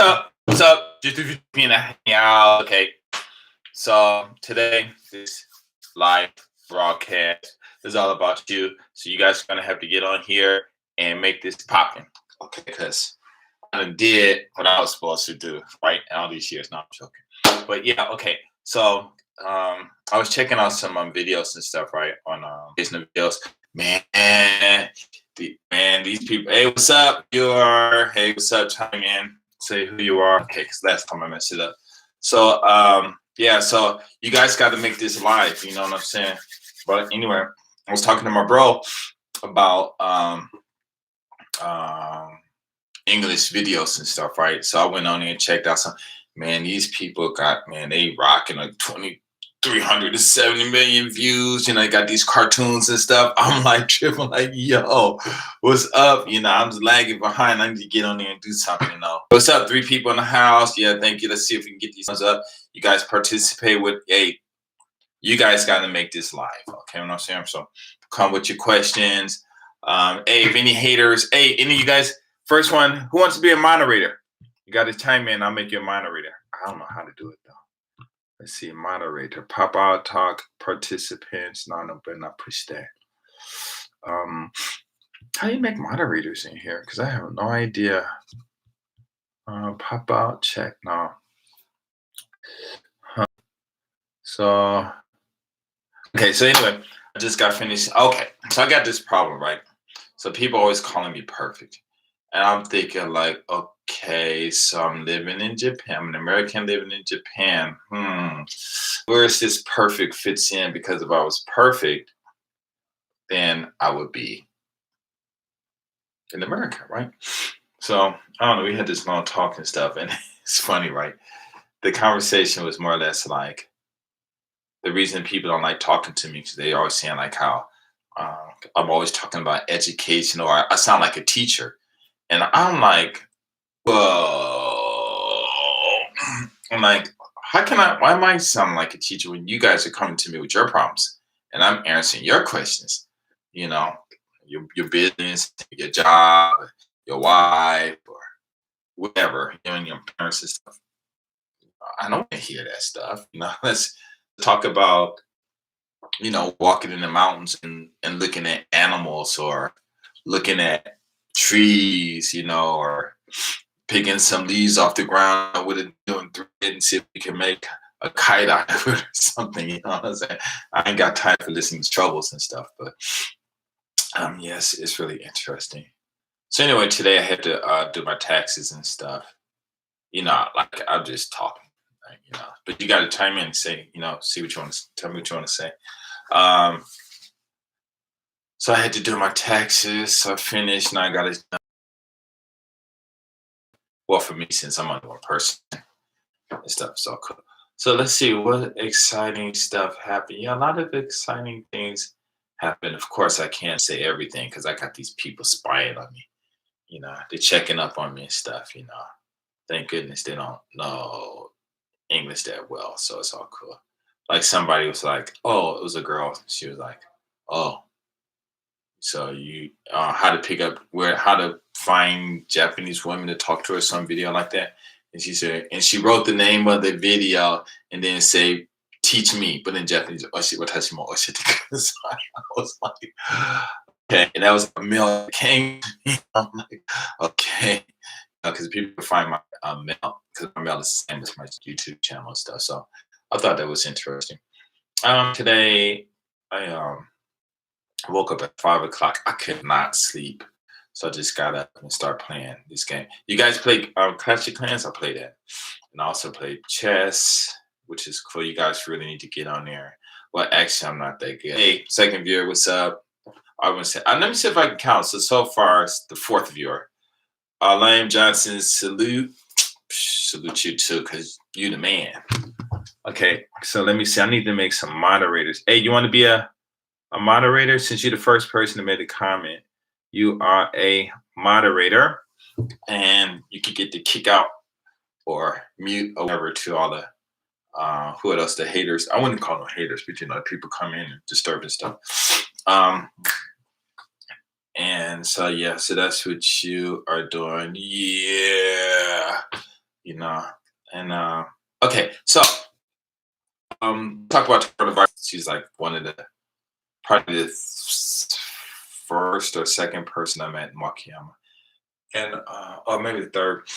up? What's up? Just being a hangout. Okay. So today, this live broadcast is all about you. So you guys are gonna have to get on here and make this popping. Okay, because I done did what I was supposed to do, right? All these years. No, I'm joking. But yeah, okay. So I was checking out some videos and stuff, right? On Disney videos. Man, man, these people. Hey, what's up? Hey, what's up? Chime in. Say who you are. Okay, because last time I messed it up. So yeah, so you guys got to make this live. You know what I'm saying? But anyway, I was talking to my bro about um English videos and stuff, right? So I went on there and checked out some. Man, these people got, man, they rocking like 370 million views. You know, they got these cartoons and stuff. I'm like tripping, like, yo, what's up? You know, I'm just lagging behind. I need to get on there and do something, you know. What's up? 3 people in the house. Yeah, thank you. Let's see if we can get these ones up. You guys participate with, hey, you guys got to make this live. Okay, you know what I'm saying? So come with your questions. Hey, if any haters, hey, any of you guys, first one, who wants to be a moderator? You got to chime in. I'll make you a moderator. I don't know how to do it though. Let's see, moderator, pop out, talk, participants. No, better not push that. How do you make moderators in here? Because I have no idea. Pop out, check. No. Huh. So, okay. So anyway, I just got finished. Okay, so I got this problem, right? So people always calling me perfect. And I'm thinking like, okay, so I'm living in Japan. I'm an American living in Japan. Where is this perfect fits in? Because if I was perfect, then I would be in America, right? So I don't know. We had this long talk and stuff, and it's funny, right? The conversation was more or less like the reason people don't like talking to me because they always saying like how I'm always talking about education or I sound like a teacher. And I'm like, whoa. I'm like, why am I sounding like a teacher when you guys are coming to me with your problems and I'm answering your questions? You know, your business, your job, your wife, or whatever, you know, and your parents and stuff. I don't want to hear that stuff. You know, let's talk about, you know, walking in the mountains and looking at animals or looking at trees, you know, or picking some leaves off the ground with it doing thread and see if we can make a kite out of it or something. You know what I'm saying? I ain't got time for listening to troubles and stuff, but yes, it's really interesting. So anyway, today I had to do my taxes and stuff. You know, like I'm just talking, like, you know, but you got to chime in and say, you know, see what you want to tell me what you want to say. So I had to do my taxes. So I finished, and I got it. Well, for me, since I'm only one person and stuff, so cool. So let's see what exciting stuff happened. Yeah, a lot of exciting things happened. Of course, I can't say everything because I got these people spying on me. You know, they're checking up on me and stuff. You know, thank goodness they don't know English that well, so it's all cool. Like somebody was like, "Oh, it was a girl." She was like, "Oh, so you how to pick up how to find Japanese women to talk to or some video like that." And she said, and she wrote the name of the video and then say, "Teach me," but in Japanese, "Oshi watashi mo oshite kudasai." I was like, okay, and that was a male that came. I'm like, okay, because people find my mail because my mail is the same as my YouTube channel and stuff. So I thought that was interesting. Today I woke up at 5 o'clock. I could not sleep, so I just got up and start playing this game. You guys play Clash of Clans? I play that, and I also play chess, which is cool. You guys really need to get on there. Well, actually, I'm not that good. Hey, second viewer, what's up? I want to say, let me see if I can count. So far, it's the 4th viewer. Lane Johnson, salute. Salute you too, because you the man. Okay, so let me see. I need to make some moderators. Hey, you want to be a moderator? Since you're the first person to make a comment, you are a moderator, and you can get to kick out or mute or whatever to all the who else, the haters. I wouldn't call them haters, but you know, people come in and disturb and stuff. And so yeah, so that's what you are doing. Yeah. you know. And okay, so talk about coronavirus. She's like one of the probably the first or second person I met in Wakayama, and or maybe the third.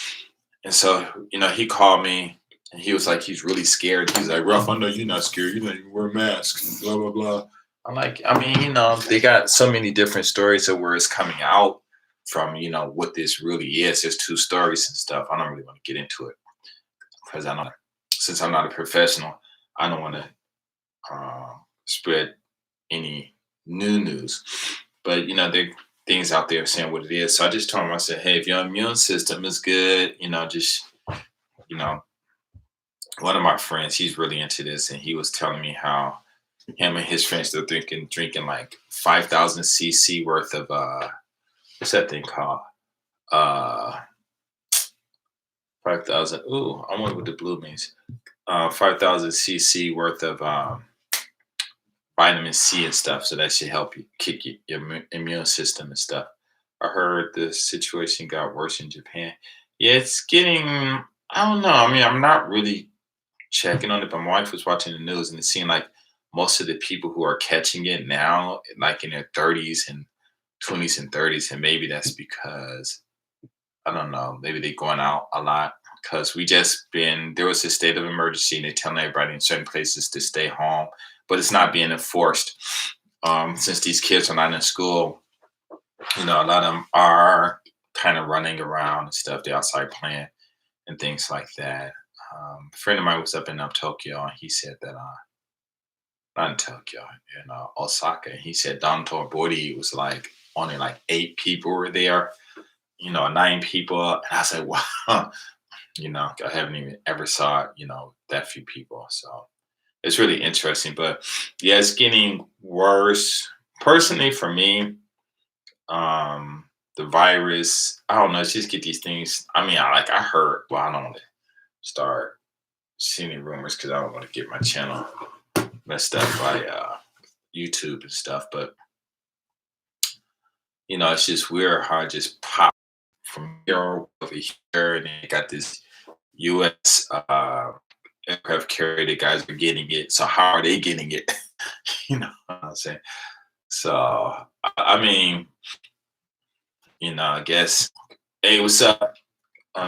And so, he called me and he was like, he's really scared. He's like, Ralph, I know you're not scared. You know, you wear masks, blah, blah, blah. I'm like, I mean, they got so many different stories of where it's coming out from, what this really is. There's two stories and stuff. I don't really want to get into it because since I'm not a professional, I don't want to spread any new news. But, there are things out there saying what it is. So I just told him, I said, hey, if your immune system is good, just, you know, one of my friends, he's really into this, and he was telling me how him and his friends they're drinking like 5,000 cc worth of what's that thing called? 5,000. Ooh, I wonder what the blue means. 5,000 cc worth of vitamin C and stuff, so that should help you kick your immune system and stuff. I heard the situation got worse in Japan. Yeah, it's getting. I don't know. I mean, I'm not really checking on it, but my wife was watching the news and it seemed like most of the people who are catching it now, like in their 30s and 20s and 30s, and maybe that's because I don't know, maybe they're going out a lot because there was a state of emergency and they're telling everybody in certain places to stay home, but it's not being enforced. Since these kids are not in school, a lot of them are kind of running around and stuff. They're outside playing and things like that. A friend of mine was up in Tokyo, and he said that not in Tokyo, in Osaka. And he said Danto Bori was like only like 8 people were there, 9 people. And I said, wow, I haven't even ever saw, that few people. So it's really interesting. But yeah, it's getting worse. Personally, for me, the virus, I don't know, it's just get these things. I mean, I heard, well, I don't want to start seeing rumors because I don't want to get my channel messed up by YouTube and stuff. But it's just weird how it just popped from here over here, and then you got this U.S. Aircraft carrier. The guys are getting it. So how are they getting it? you know what I'm saying? So I mean, I guess. Hey, what's up?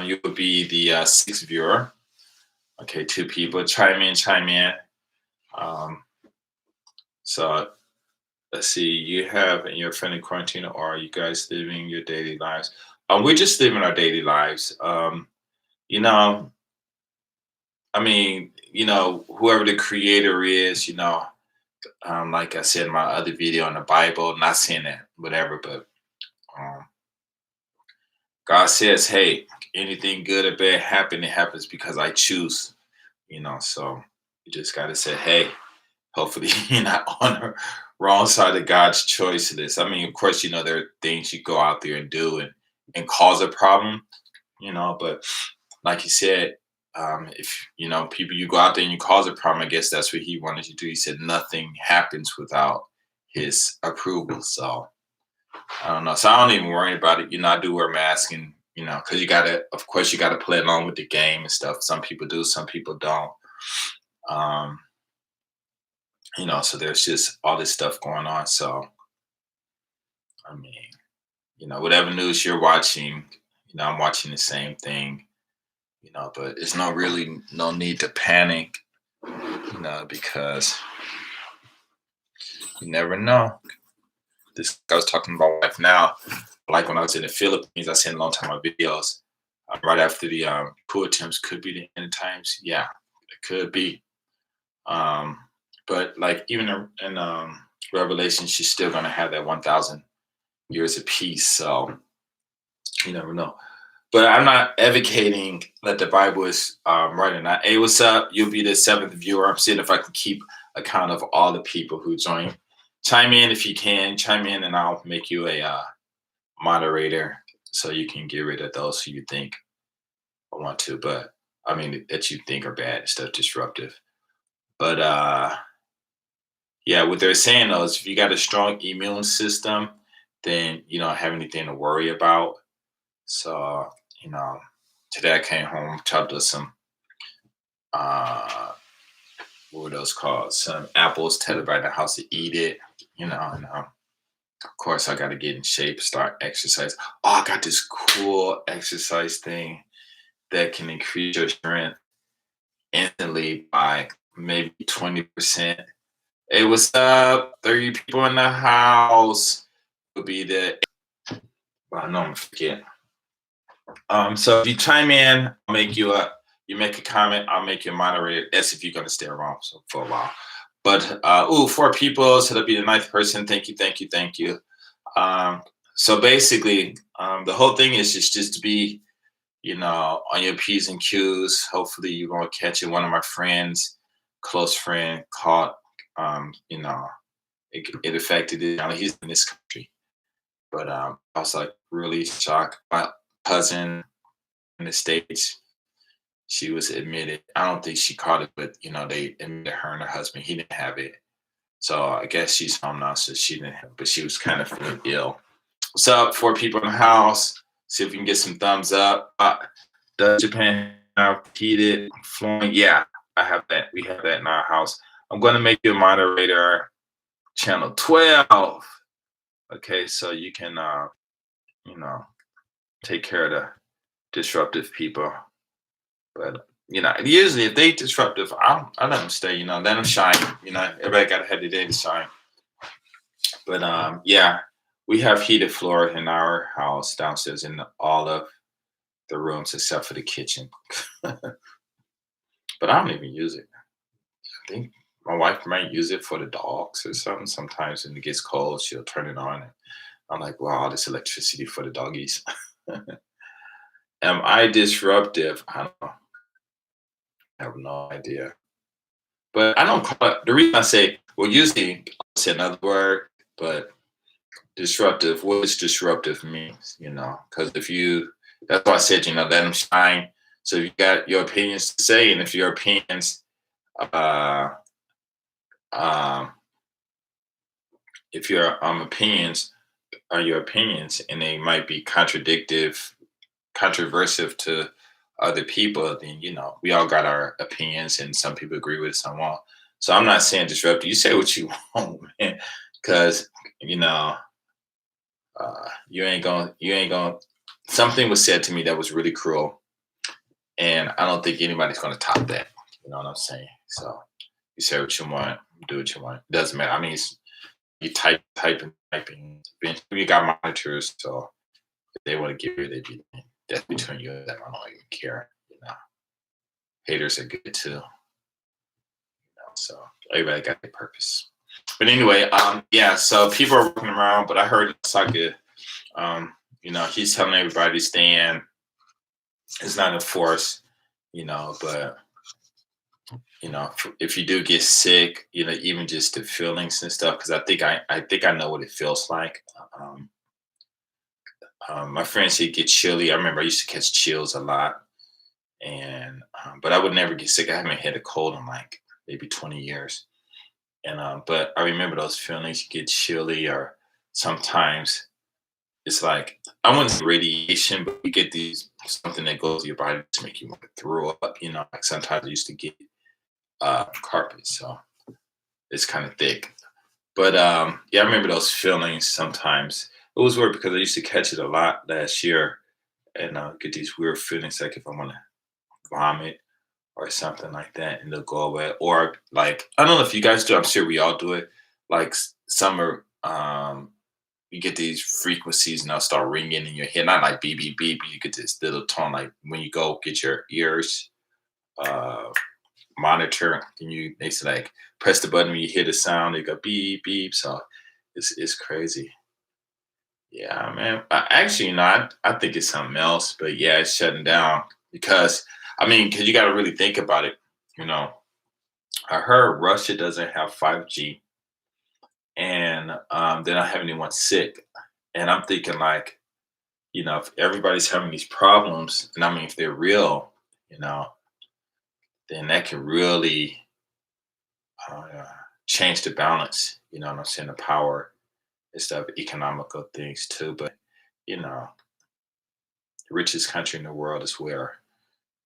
You would be the sixth viewer. Okay, 2 people chime in. So let's see. You have in your friendly quarantine, or are you guys living your daily lives? We're just living our daily lives. You know, I mean, whoever the creator is, like I said in my other video on the Bible, not saying that, whatever, but um, God says, hey, anything good or bad happen, it happens because I choose, so you just got to say, hey, hopefully you're not on the wrong side of God's choice list. I mean, of course, there are things you go out there and do and cause a problem, but like you said, if people you go out there and you cause a problem, I guess that's what he wanted you to do. He said nothing happens without his approval. So I don't know. So I don't even worry about it. I do wear masks and because of course you gotta play along with the game and stuff. Some people do, some people don't. Um, so there's just all this stuff going on. So I mean, whatever news you're watching, I'm watching the same thing, but there's no need to panic, because you never know. This I was talking about life now. Like when I was in the Philippines, I seen a long time of videos. Right after the coup attempts could be the end times. Yeah, it could be. Um, but like even in Revelation, she's still gonna have that 1,000 years of peace. So you never know. But I'm not advocating that the Bible is right or not. Hey, what's up? You'll be the seventh viewer. I'm seeing if I can keep account of all the people who join. Chime in if you can. Chime in, and I'll make you a moderator so you can get rid of those who you think I want to. But I mean that you think are bad and stuff, disruptive. But yeah, what they're saying though is if you got a strong immune system, then you don't have anything to worry about. So, Today I came home, chopped up some uh what were those called? Some apples, tethered by the house to eat it, and of course I gotta get in shape, start exercise. Oh, I got this cool exercise thing that can increase your strength instantly by maybe 20%. Hey, what's up? 30 people in the house. Will be the well, I know I'm forget. So if you chime in, I'll make you a you make a comment, I'll make you a moderator. That's if you're gonna stay around for a while. But 4 people, so that'll be the ninth person. Thank you, thank you, thank you. So basically, the whole thing is just to be, on your P's and Q's. Hopefully you're gonna catch it. One of my friends, close friend, caught it affected it. He's in this country. But I was like really shocked. My cousin in the States, she was admitted. I don't think she caught it, but they admitted her and her husband. He didn't have it. So I guess she's home now, so she didn't have, but she was kind of feeling ill. What's up, 4 people in the house? See if we can get some thumbs up. Does Japan have heated flowing? Yeah, I have that. We have that in our house. I'm going to make you a moderator, channel 12. Okay, so you can, you know, take care of the disruptive people. But usually if they disruptive, I let them stay. Let them shine. Everybody got to have their day to shine. But yeah, we have heated floor in our house downstairs in all of the rooms except for the kitchen. But I don't even use it. I think my wife might use it for the dogs or something. Sometimes when it gets cold, she'll turn it on. And I'm like, wow, all this electricity for the doggies. Am I disruptive? I don't know. I have no idea. But I don't call it, the reason I say, well, usually I'll say another word, but disruptive, what does disruptive means, Because that's why I said, let them shine. So if you got your opinions to say, and if your opinions, uh, um, if your opinions are your opinions and they might be controversive to other people, then we all got our opinions, and some people agree with it, some won't. So I'm not saying disruptive. You say what you want, man, because you ain't going. Something was said to me that was really cruel, and I don't think anybody's going to top that. You know what I'm saying? So you say what you want, do what you want. It doesn't matter. I mean, you typing. You got monitors, so if they want to give you, that's between you and them. I don't even care. Haters are good too. So everybody got their purpose. But anyway, yeah. So people are walking around, but I heard Saka, he's telling everybody to stand. It's not enforced, but if you do get sick, even just the feelings and stuff, because I think I know what it feels like. My friends say get chilly. I remember I used to catch chills a lot, and but I would never get sick. I haven't had a cold in like maybe 20 years, and but I remember those feelings. You get chilly, or sometimes it's like I wouldn't say radiation, but you get these something that goes to your body to make you want to throw up. Like sometimes I used to get carpet, so it's kind of thick. But yeah, I remember those feelings sometimes. It was weird because I used to catch it a lot last year, and get these weird feelings like if I want to vomit or something like that, and they'll go away. Or like I don't know if you guys do. I'm sure we all do it. Like summer, you get these frequencies and they'll start ringing in your head. Not like beep beep beep. You get this little tone like when you go get your ears uh, monitor, and they say like press the button when you hear the sound. They go beep beep. So it's crazy. Yeah, man. Actually, I think it's something else. But yeah, it's shutting down because because you got to really think about it. You know, I heard Russia doesn't have 5G, and they don't have anyone sick. And I'm thinking like, if everybody's having these problems, and if they're real, you know, then that can really uh, change the balance. You know what I'm saying? The power and stuff, economical things too. But the richest country in the world is where?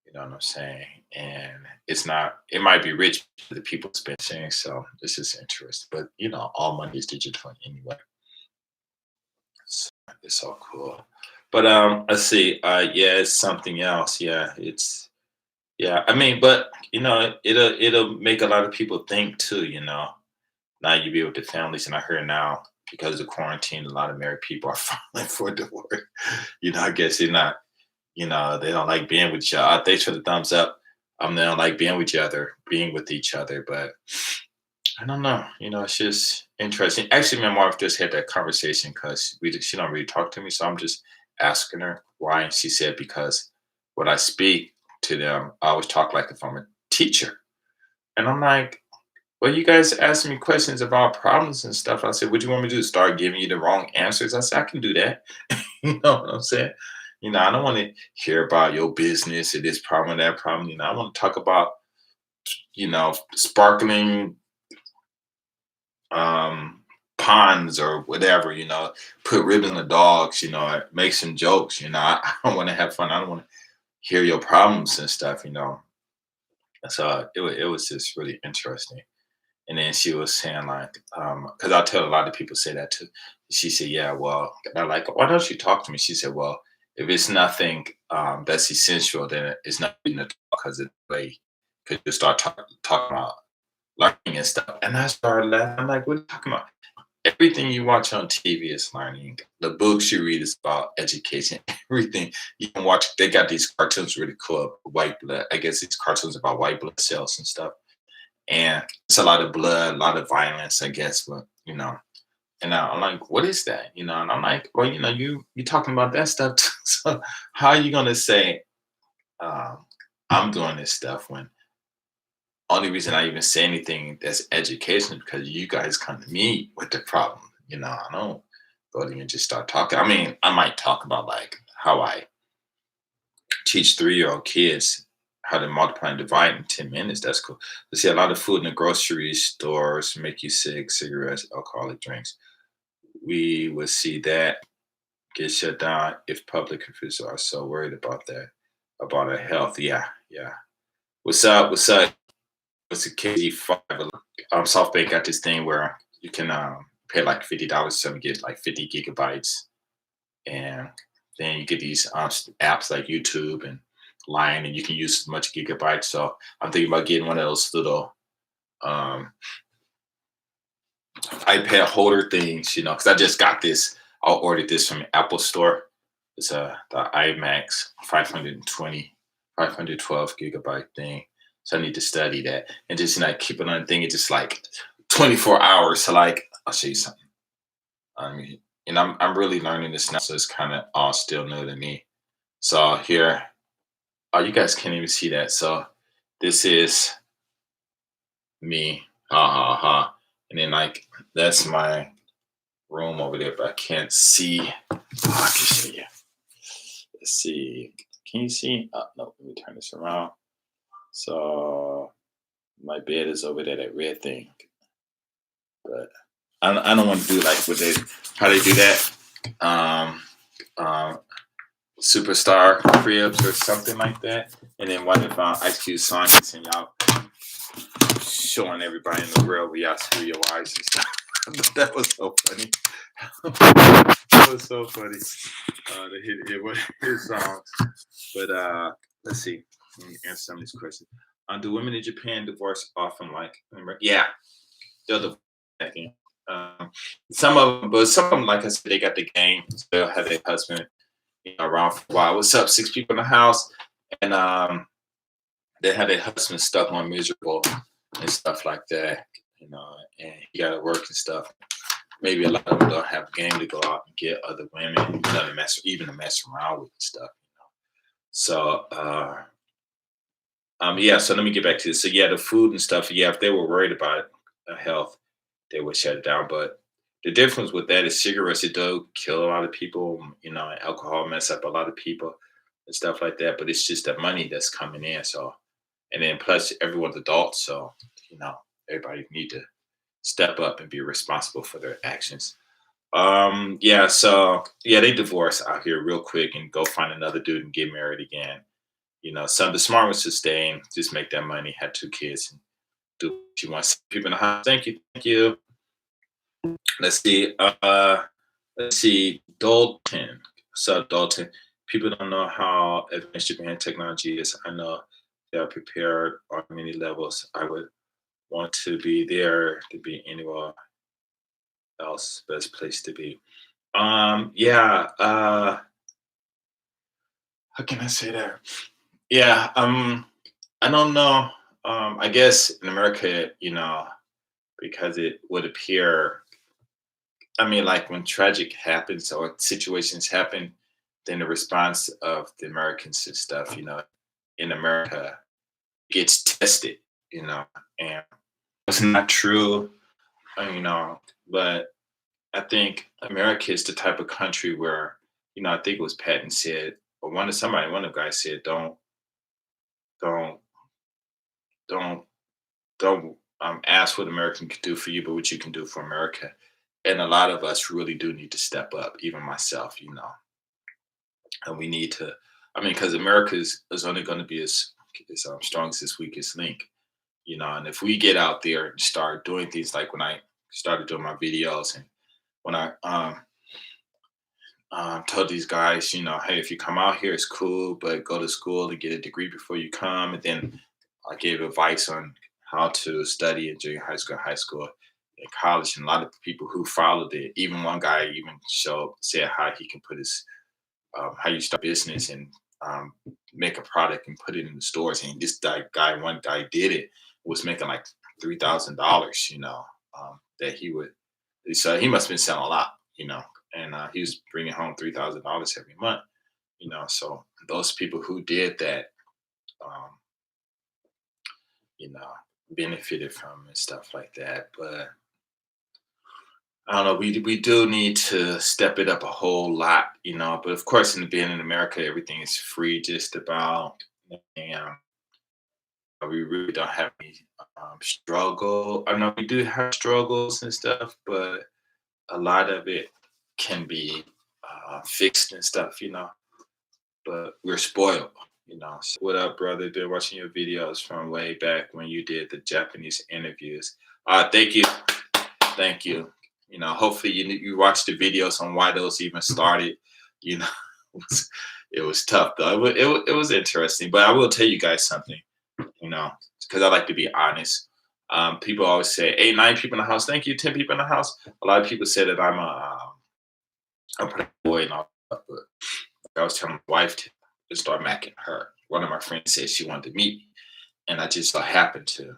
You know what I'm saying? And it's not, it might be rich to the people spending. So this is interesting. But all money is digital anyway. So it's all cool. But let's see. Yeah, it's something else. Yeah, yeah. I mean, but it'll make a lot of people think too, Now you be with the families, and I hear now because of quarantine, a lot of married people are filing for divorce. I guess they're not, they don't like being with each other. Thanks for the thumbs up. They don't like being with each other, but I don't know. It's just interesting. Actually, my wife just had that conversation because she don't really talk to me, so I'm just asking her why, and she said because when I speak to them, I always talk like if I'm a teacher, and I'm like, well, you guys ask me questions about problems and stuff. I said, what do you want me to do? Start giving you the wrong answers? I said, I can do that. You know what I'm saying? I don't want to hear about your business or this problem or that problem. I want to talk about, sparkling ponds or whatever, put ribbon on the dogs, make some jokes, I don't want to have fun. I don't want to hear your problems and stuff, So it was just really interesting. And then she was saying like, because I tell a lot of people say that too. She said, yeah, well, and I like, why don't you talk to me? She said, well, if it's nothing that's essential, then it's not in the talk because it's way could you start talking about learning and stuff. And I started laughing. I'm like, what are you talking about? Everything you watch on TV is learning. The books you read is about education. Everything you can watch, they got these cartoons really cool. White blood. I guess these cartoons about white blood cells and stuff. And it's a lot of blood, a lot of violence, I guess. But and I'm like, what is that? And I'm like, well, you talking about that stuff too. So how are you gonna say um, I'm doing this stuff when only reason I even say anything that's education is because you guys come to me with the problem. I don't go to you and just start talking. I mean, I might talk about like how I teach 3-year-old kids how to multiply and divide in 10 minutes. That's cool. But see, a lot of food in the grocery stores make you sick, cigarettes, alcoholic drinks. We would see that get shut down if public officials are so worried about that, about our health. Yeah, yeah. What's up? What's up? What's the KG5? SoftBank got this thing where you can pay like $50 to get like 50 gigabytes, and then you get these apps like YouTube and Line, and you can use as much gigabytes. So I'm thinking about getting one of those little um, iPad holder things, because I just got this. I ordered this from Apple Store. It's the iMax 512 gigabyte thing. So I need to study that and just keep it on the thing. It's just like 24 hours. So like I'll show you something. I mean, I'm really learning this now, so it's kind of all still new to me. So here, oh, you guys can't even see that. So this is me, ha ha ha, and then like that's my room over there, but I can't see. Oh, I can show you. Let's see. Can you see? Oh, no, let me turn this around. So my bed is over there, that red thing. But I don't want to do like how they do that. Um, um, Superstar cribs or something like that. And then what if Ice Cube song is and y'all showing everybody in the world where y'all screw your wives and stuff. That was so funny. That was so funny. His songs. But let's see. Let me answer some of these questions. Do women in Japan divorce often? Yeah, they'll divorce. Some of them, but some of them, like I said, they got the game. So they'll have their husband around for a while. What's up? 6 people in the house, and they had their husband stuck on miserable and stuff like that. And he got to work and stuff. Maybe a lot of them don't have game to go out and get other women, to mess around with and stuff. So, yeah. So let me get back to this. So yeah, the food and stuff. Yeah, if they were worried about health, they would shut it down. But the difference with that is cigarettes. It does kill a lot of people. And alcohol mess up a lot of people and stuff like that. But it's just the money that's coming in. So, and then plus everyone's adults. So everybody need to step up and be responsible for their actions. Yeah. So yeah, they divorce out here real quick and go find another dude and get married again. Some of the smart ones to stay and just make that money, have 2 kids, and do what you want. People in the house, thank you, thank you. Let's see. Let's see. Dalton. So Dalton. People don't know how advanced Japan technology is. I know they are prepared on many levels. I would want to be there to be anywhere else. Best place to be. Yeah. How can I say that? Yeah. I don't know. I guess in America, because it would appear, I mean, like when tragic happens or situations happen, then the response of the Americans and stuff, in America gets tested, you know, and it's not true, you know, but I think America is the type of country where, I think it was Patton said, or one of the guys said, don't, don't, don't ask what American can do for you, but what you can do for America. And a lot of us really do need to step up, even myself, and we need to. I mean, because America is only going to be as strong as its weakest link, And if we get out there and start doing things like when I started doing my videos and when I told these guys, hey, if you come out here, it's cool, but go to school to get a degree before you come. And then I gave advice on how to study in junior high school, and college. And a lot of people who followed it, even one guy even said how he can put his how you start business and make a product and put it in the stores. And one guy did it, was making like $3,000. That he would. So he must have been selling a lot. And he was bringing home $3,000 every month. So those people who did that, um, you know, benefited from and stuff like that. But I don't know. We do need to step it up a whole lot, But of course, being in America, everything is free, just about, and we really don't have any struggle. I know we do have struggles and stuff, but a lot of it can be fixed and stuff, But we're spoiled, So what up, brother? Been watching your videos from way back when you did the Japanese interviews. Thank you, thank you. Hopefully you watched the videos on why those even started. You know, it was tough though. It was interesting, but I will tell you guys something. Because I like to be honest. People always say, 8, 9 people in the house. Thank you, 10 people in the house. A lot of people say that I'm a boy and all that, but I was telling my wife to start macking her. One of my friends said she wanted to meet me, and I just so happened to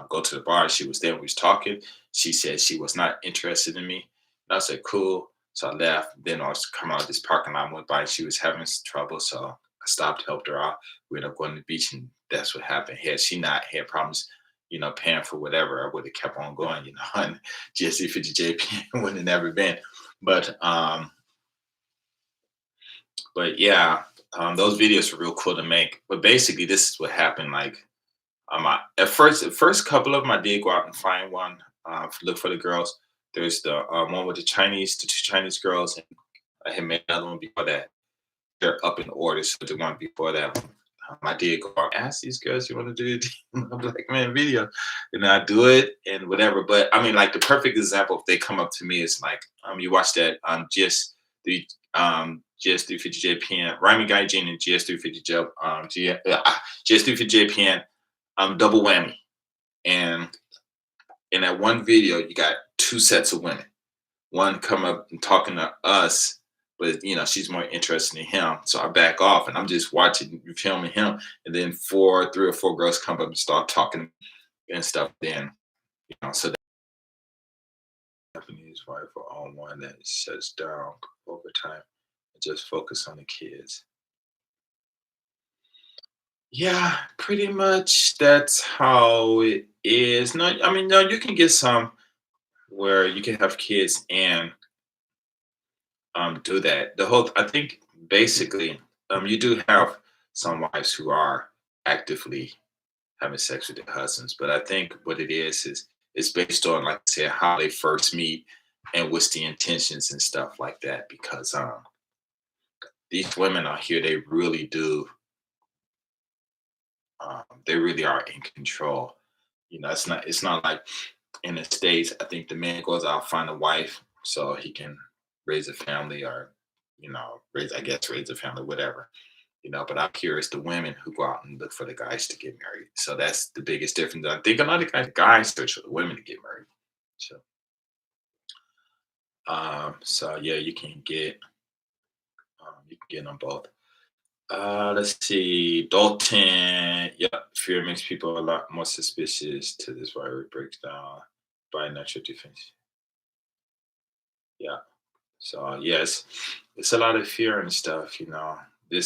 go to the bar. She was there. We was talking. She said she was not interested in me. And I said, cool. So I left. Then I was coming out of this parking lot, went by. She was having some trouble, so I stopped, helped her out. We ended up going to the beach, and that's what happened. Had she not had problems, paying for whatever, I would have kept on going, and GSD 50 JP would have never been. But yeah, those videos were real cool to make. But basically, this is what happened. Like, the first couple of them, I did go out and find one, look for the girls. There's the one with the 2 Chinese girls, and I had made another one before that. They're up in order, so the one before that, I did go out and ask these girls, "You want to do a black man video?" And I do it and whatever. But I mean, like the perfect example, if they come up to me, is like, you watch that the GS350JPN, Ryman Gaijin and GS350JPN, double whammy. And in that one video, you got 2 sets of women. One come up and talking to us, but she's more interested in him. So I back off and I'm just watching, filming him. And then 3 or 4 girls come up and start talking and stuff. Then, so that Japanese rifle on one that shuts down over time and just focus on the kids. Yeah, pretty much that's how it is. No, I mean, no, you can get some where you can have kids and do that. I think basically, you do have some wives who are actively having sex with their husbands, but I think what it is it's based on, like I said, how they first meet and what's the intentions and stuff like that. Because these women out here, they really do they really are in control. It's not like in the States. I think the man goes out find a wife so he can raise a family, or raise a family, whatever. But I'm curious the women who go out and look for the guys to get married. So that's the biggest difference. I think a lot of guys search for the women to get married. So so yeah, you can get them both. Let's see. Dalton. Yep. Fear makes people a lot more suspicious to this why it breaks down by natural defense. Yeah. So yes, it's a lot of fear and stuff, This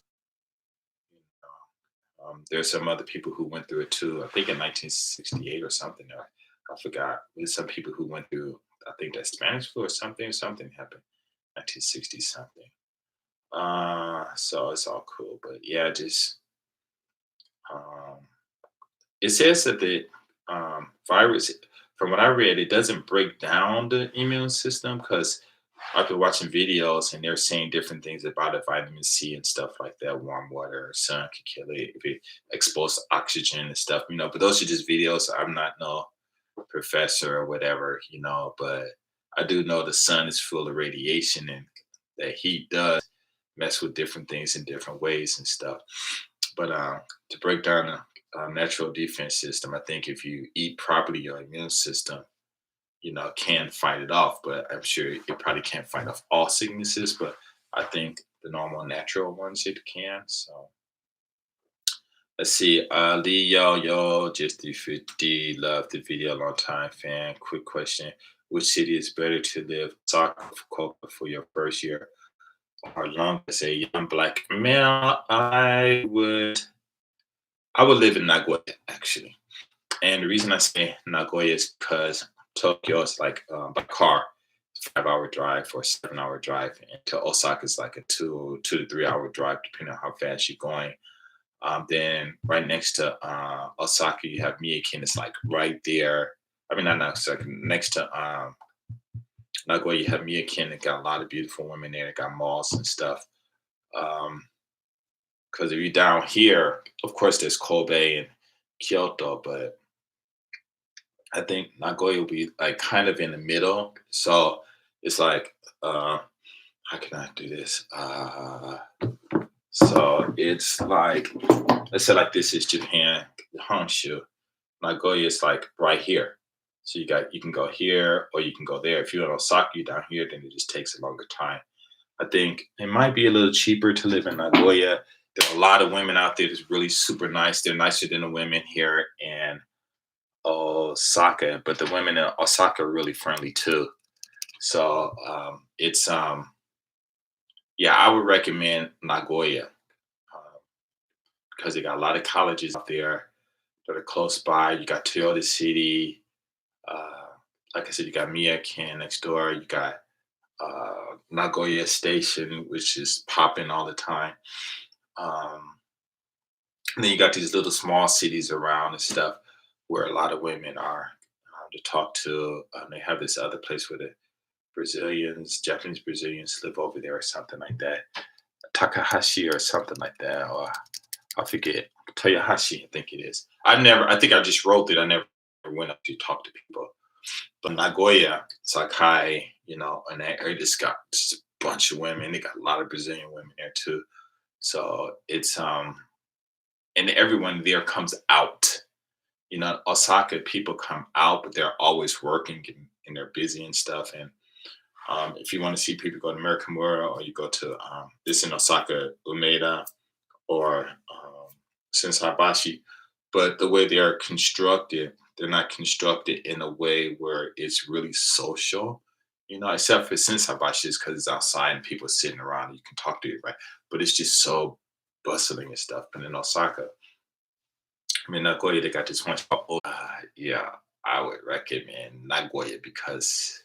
there's some other people who went through it too. I think in 1968 or something. I forgot. There's some people who went through. I think that Spanish flu or something. Something happened 1960 something. So it's all cool, but yeah, just um, it says that the virus, from what I read, it doesn't break down the immune system because I've been watching videos and they're saying different things about the vitamin C and stuff like that. Warm water or sun could kill it if it exposed to oxygen and stuff, But those are just videos. I'm not no professor or whatever, But I do know the sun is full of radiation and that heat does mess with different things in different ways and stuff. But to break down the natural defense system, I think if you eat properly, your immune system, can fight it off. But I'm sure it probably can't fight off all sicknesses. But I think the normal natural ones it can. So let's see. Lee yo, just the 50, love the video, long time fan. Quick question. Which city is better to live? Soccer for your first year or long as a young black male? I would live in Nagoya actually. And the reason I say Nagoya is because Tokyo is like by car, 5 hour drive or 7 hour drive, and to Osaka is like a 2 to 3 hour drive, depending on how fast you're going. Then right next to Osaka, you have Miyakin. It's like right there. I mean, not Osaka. Next to Nagoya, you have Miyakin. It got a lot of beautiful women there. It got malls and stuff. Because if you're down here, of course, there's Kobe and Kyoto, but I think Nagoya will be like kind of in the middle. So it's like, how can I do this? So it's like, let's say like this is Japan, Honshu. Nagoya is like right here. So you can go here or you can go there. If you're in Osaka, you're down here, then it just takes a longer time. I think it might be a little cheaper to live in Nagoya. There are a lot of women out there that's really super nice. They're nicer than the women here in Osaka, but the women in Osaka are really friendly too. So it's yeah, I would recommend Nagoya because they got a lot of colleges out there that are close by. You got Toyota City, uh, like I said, you got Miyaken next door. You got Nagoya Station, which is popping all the time. Um, and then you got these little small cities around and stuff where a lot of women are to talk to. They have this other place where the Japanese Brazilians live over there or something like that. Takahashi or something like that. Or I forget. Toyohashi, I think it is. I think I just wrote it. I never went up to talk to people. But Nagoya, Sakai, and that area just a bunch of women. They got a lot of Brazilian women there too. So it's and everyone there comes out. Osaka people come out, but they're always working and they're busy and stuff. And if you want to see people go to Murakamura or you go to this in Osaka, Umeda or Sensaibashi, but the way they are constructed, they're not constructed in a way where it's really social, except for Sensaibashi is because it's outside and people are sitting around and you can talk to it, right? But it's just so bustling and stuff. But in Osaka, I mean, Nagoya, they got this one. Yeah, I would recommend Nagoya because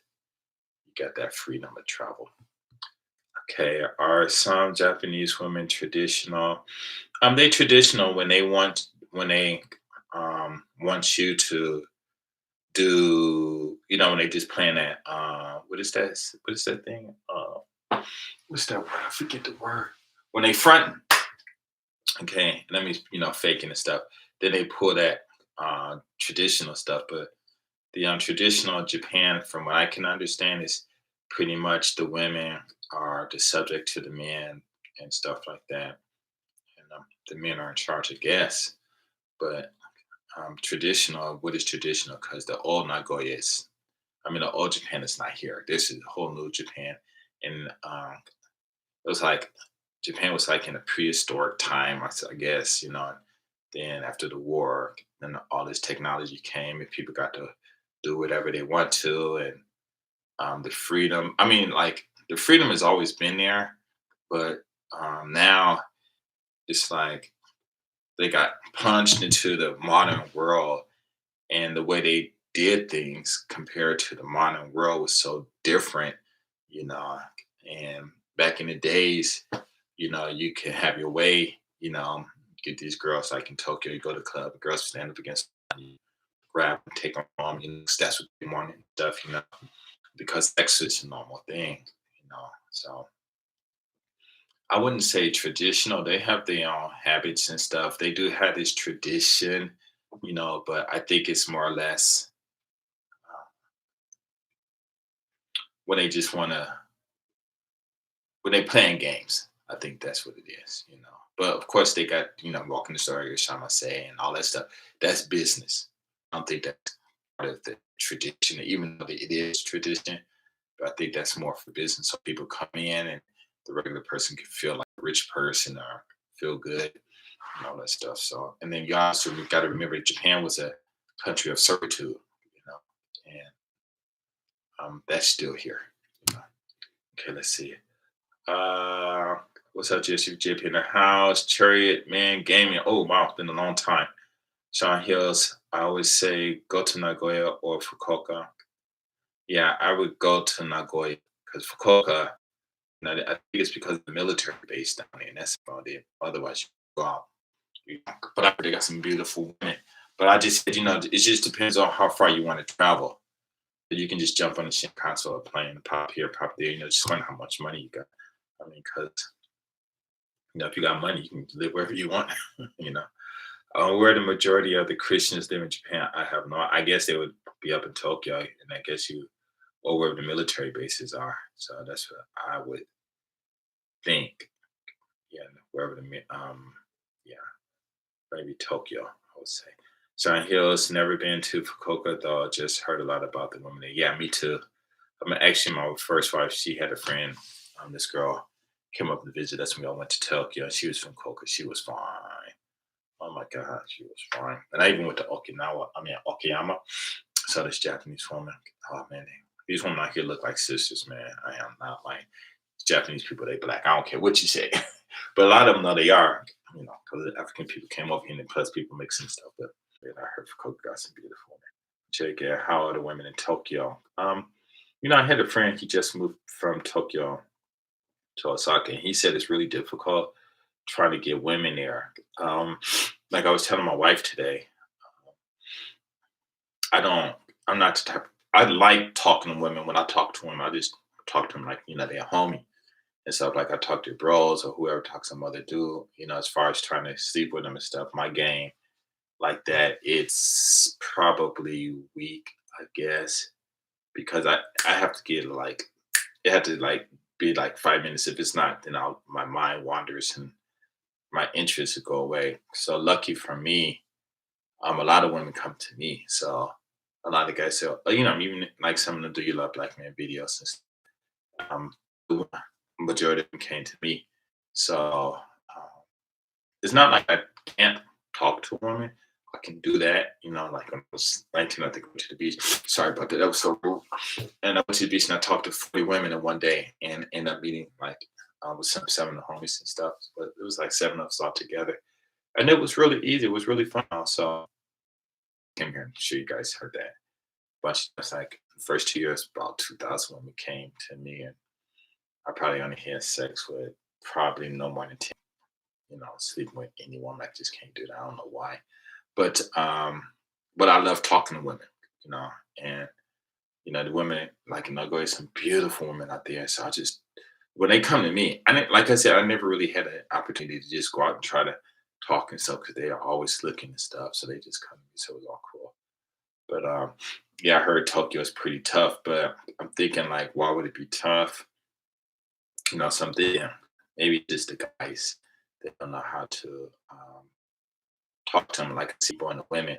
you got that freedom of travel. Okay, are some Japanese women traditional? They traditional when they want you to do, when they just plan that. What is that? What is that thing? What's that word? I forget the word. When they front, okay, and that means faking and stuff. then they pull that traditional stuff. But the traditional Japan, from what I can understand, is pretty much the women are the subject to the men and stuff like that, and the men are in charge, I guess. But traditional, what is traditional? Because the old Nagoya is, I mean, the old Japan is not here. This is a whole new Japan, and it was like Japan was like in a prehistoric time, I guess, you know. Then after the war, then all this technology came, and people got to do whatever they want to, and the freedom. I mean, like the freedom has always been there, but now it's like they got plunged into the modern world, and the way they did things compared to the modern world was so different, you know. And back in the days, you know, you can have your way, you know, get these girls like in Tokyo, you go to the club, the girls stand up against you, grab and take them home, you know, 'cause that's what they want and stuff, you know, because sex is a normal thing, you know. So I wouldn't say traditional. They have their own habits and stuff. They do have this tradition, you know, but I think it's more or less uh, when they just want to, when they playing games. I think that's what it is, you know. But of course, they got, you know, walking the story, Shama say, and all that stuff. That's business. I don't think that's part of the tradition, even though it is tradition. But I think that's more for business. So people come in and the regular person can feel like a rich person or feel good and all that stuff. So, and then you also got to remember Japan was a country of servitude, you know, and that's still here. You know. Okay, let's see. Uh, what's up, Jesse? JP in the house. Chariot, man, gaming. Oh, wow, it's been a long time. Sean Hills, I always say go to Nagoya or Fukuoka. Yeah, I would go to Nagoya because Fukuoka, you know, I think it's because of the military base down there, and that's about it. Otherwise, you go out. But I heard they got some beautiful women. But I just said, you know, it just depends on how far you want to travel. You can just jump on the Shinkansen or plane, pop here, pop there. You know, just wonder how much money you got. I mean, because you know, if you got money, you can live wherever you want. You know, where the majority of the Christians live in Japan, I have no. I guess they would be up in Tokyo, and I guess you or where the military bases are. So that's what I would think. Yeah, wherever yeah, maybe Tokyo, I would say. Silent Hills, never been to Fukuoka though. Just heard a lot about the women there. Yeah, me too. I mean, actually, my first wife, she had a friend. This girl came up to visit us when we all went to Tokyo, and she was from Fukuoka. She was fine. Oh my God, she was fine. And I even went to Okinawa. I mean, Okayama. Saw this Japanese woman. Oh man, these women out here look like sisters, man. I am not like Japanese people. They black. I don't care what you say, but a lot of them know they are. You know, because African people came over here and plus people mixing stuff. But yeah, I heard Fukuoka got some beautiful women. Check out how are the women in Tokyo? You know, I had a friend. He just moved from Tokyo to Osaka, and he said it's really difficult trying to get women there. Like I was telling my wife today, I don't. I'm not the type. I like talking to women. When I talk to them, I just talk to them like you know they're a homie and stuff. Like I talk to bros or whoever talks to some other dude. You know, as far as trying to sleep with them and stuff. My game like that, it's probably weak, I guess, because I have to get like it had to like be like 5 minutes. If it's not, then my mind wanders and my interests would go away. So lucky for me, a lot of women come to me. So a lot of guys say, oh, you know, even like some of them do you love black man videos and stuff. The majority of them came to me. So it's not like I can't talk to a woman. I can do that, you know, like when I was 19, I think I went to the beach. Sorry about that. That was so rude. And I went to the beach and I talked to 40 women in one day and ended up meeting like with seven of the homies and stuff. But it was like seven of us all together. And it was really easy. It was really fun. So I came here and sure you guys heard that. But it's like the first 2 years, about 2,000 women came to me. And I probably only had sex with probably no more than 10, you know, sleeping with anyone. I just can't do that. I don't know why. But I love talking to women, you know, and you know, the women like in Nagoya, some beautiful women out there. So I just when they come to me, I didn't, like I said, I never really had an opportunity to just go out and try to talking stuff because they are always looking and stuff. So they just come to me. So it was all cool. But yeah, I heard Tokyo is pretty tough, but I'm thinking like, why would it be tough? Something maybe just the guys they don't know how to talk to them like I see and the women.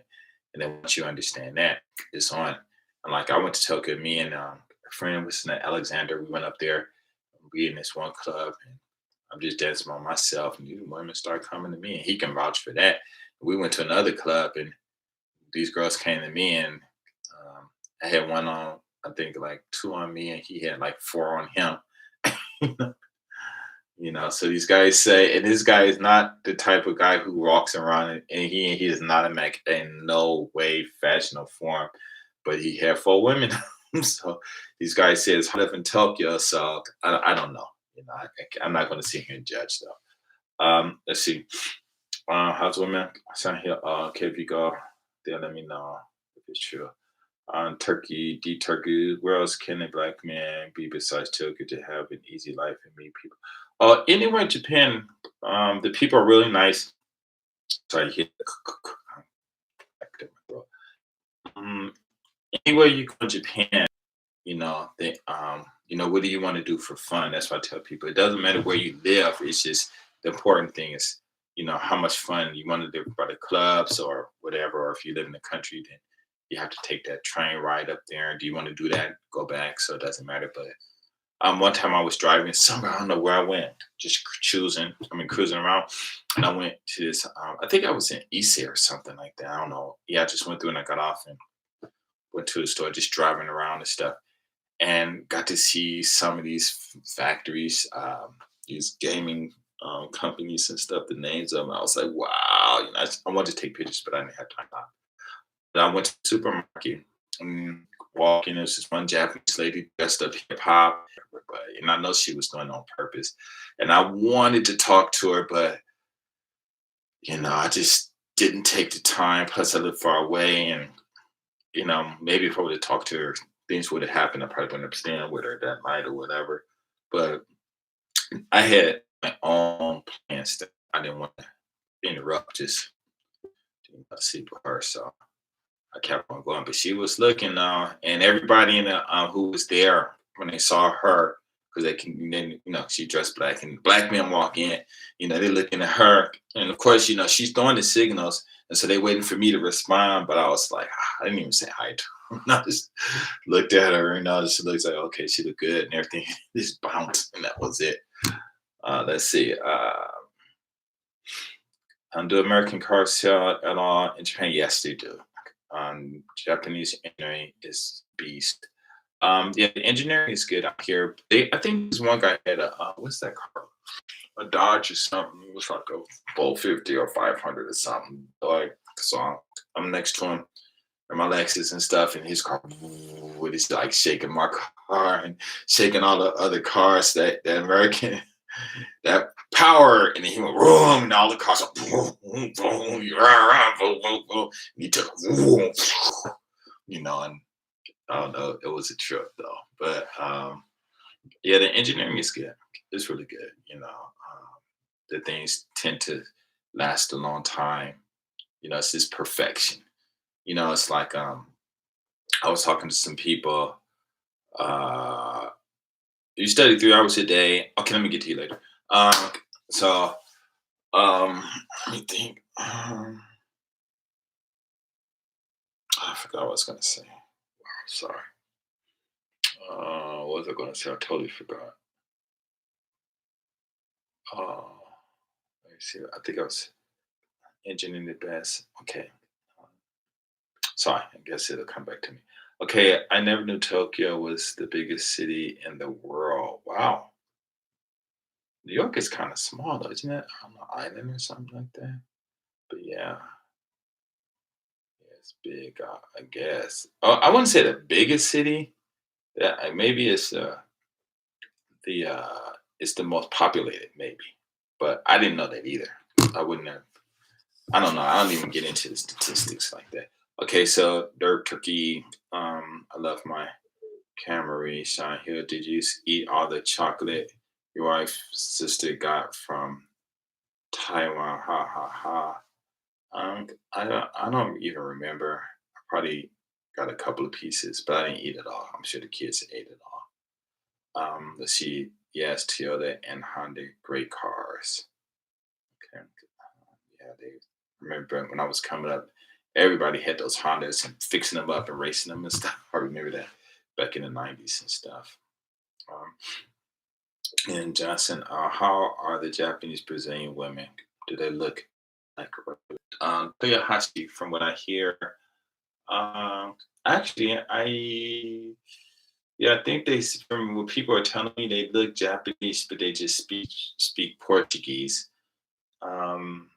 And then once you understand that, it's on. And like I went to Tokyo, me and a friend was in Alexander. We went up there, we in this one club, and I'm just dancing by myself, and these women start coming to me, and he can vouch for that. We went to another club, and these girls came to me, and I had one on, I think like two on me, and he had like four on him. So these guys say, and this guy is not the type of guy who walks around and he is not a Mac in no way, fashion or form, but he had four women. So these guys say it's hot up in Tokyo. So I don't know. I'm not going to sit here and judge though. Let's see. How's women? Sound here. Okay, if you go there, let me know if it's true. Turkey, D Turkey, where else can a black man be besides Tokyo to have an easy life and meet people? Anywhere in Japan, the people are really nice. Sorry, hit um, anywhere you go in Japan, what do you want to do for fun? That's what I tell people. It doesn't matter where you live. It's just the important thing is, how much fun you want to do by the clubs or whatever. Or if you live in the country, then you have to take that train ride up there. Do you want to do that? Go back. So it doesn't matter. But one time I was driving somewhere. I don't know where I went. Just cruising around, and I went to this. I think I was in Ise or something like that. I don't know. Yeah, I just went through and I got off and went to the store, just driving around and stuff, and got to see some of these factories, these gaming companies and stuff. The names of them, I was like, wow. I wanted to take pictures, but I didn't have time. But I went to the supermarket and walking. There was this one Japanese lady dressed up hip hop, and I know she was doing it on purpose. And I wanted to talk to her, but I just didn't take the time. Plus, I live far away, and maybe if I would have talked to her, things would have happened. I probably wouldn't have staying with her that night or whatever. But I had my own plans that I didn't want to interrupt. Just sleep with her, so I kept on going. But she was looking, and everybody in the who was there when they saw her, because they can then she dressed black, and black men walk in, they're looking at her, and of course she's throwing the signals, and so they waiting for me to respond. But I was like, I didn't even say hi to her. I just looked at her, and she looks like, okay, she looked good and everything. Just bounced, and that was it. Let's see. Do American cars sell at all in Japan? Yes, they do. Japanese engineering is beast. Yeah, the engineering is good out here. I think this one guy had a what's that car? A Dodge or something. It was like a 450 or 500 or something. Like so, I'm next to him and my Lexus and stuff, and his car, he's like shaking my car and shaking all the other cars that American that power, and then he went boom, and all the cars went boom, boom, rah, boom, boom, boom. And he took boom, and I don't know, it was a trip though. But yeah, the engineering is good. It's really good. The things tend to last a long time. It's just perfection. It's like I was talking to some people. Uh, you study 3 hours a day. Okay, let me get to you later. So let me think. I forgot what I was gonna say. Sorry. What was I gonna say? I totally forgot. Oh, let me see. I think I was engineering the best. Okay. Sorry, I guess it'll come back to me. Okay, I never knew Tokyo was the biggest city in the world. Wow. New York is kind of small though, isn't it? On an island or something like that. But yeah, it's big, I guess. I wouldn't say the biggest city. Yeah, maybe it's the most populated, maybe. But I didn't know that either. I wouldn't have. I don't know. I don't even get into the statistics like that. Okay, so Dirt Turkey. I love my Camry. Shine Hill. Did you eat all the chocolate your wife's sister got from Taiwan, ha ha ha. I don't even remember. I probably got a couple of pieces, but I didn't eat it all. I'm sure the kids ate it all. Let's see. Yes, Toyota and Honda, great cars. Okay. Yeah, they remember when I was coming up, everybody had those Hondas and fixing them up and racing them and stuff. I remember that back in the '90s and stuff. Um, and Johnson, how are the Japanese Brazilian women? Do they look like Toyohashi? From what I hear, um, actually, yeah, I think from what people are telling me, they look Japanese, but they just speak Portuguese. Um,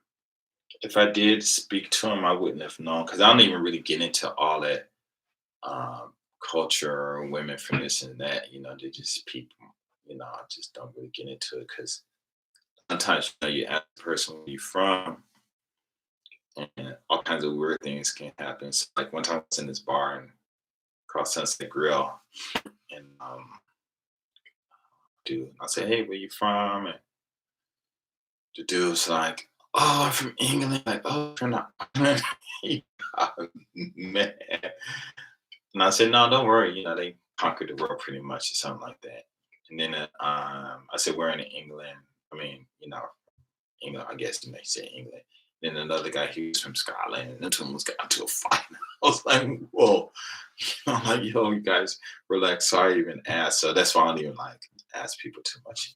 if I did speak to them, I wouldn't have known because I don't even really get into all that um, culture, women from this and that. They just people. I just don't really get into it because sometimes you ask the person where you from, and all kinds of weird things can happen. So, like one time I was in this bar and called Sunset Grill, and dude, I said, "Hey, where you from?" And the dude's like, "Oh, I'm from England." Like, "Oh, from the island." He got mad. And I said, "No, don't worry. They conquered the world pretty much, or something like that." And then I said, "We're in England. I mean, England. I guess you may say England." Then another guy, he was from Scotland, and the two of us got into a fight. I was like, "Whoa!" I'm like, "Yo, you guys relax." Sorry, I even asked. So that's why I don't even like ask people too much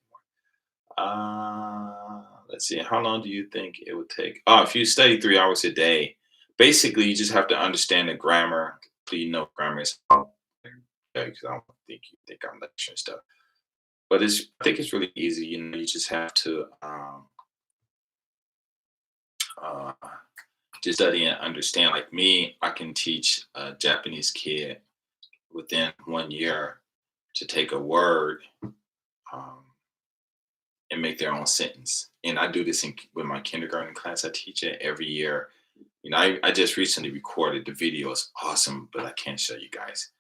let's see. How long do you think it would take? Oh, if you study 3 hours a day, basically you just have to understand the grammar. So you know grammar is because I don't think you think I'm lecturing stuff. But I think it's really easy. You just have to uh, just study and understand. Like me, I can teach a Japanese kid within 1 year to take a word um, and make their own sentence. And I do this with my kindergarten class. I teach it every year. I just recently recorded the video. It's awesome, but I can't show you guys.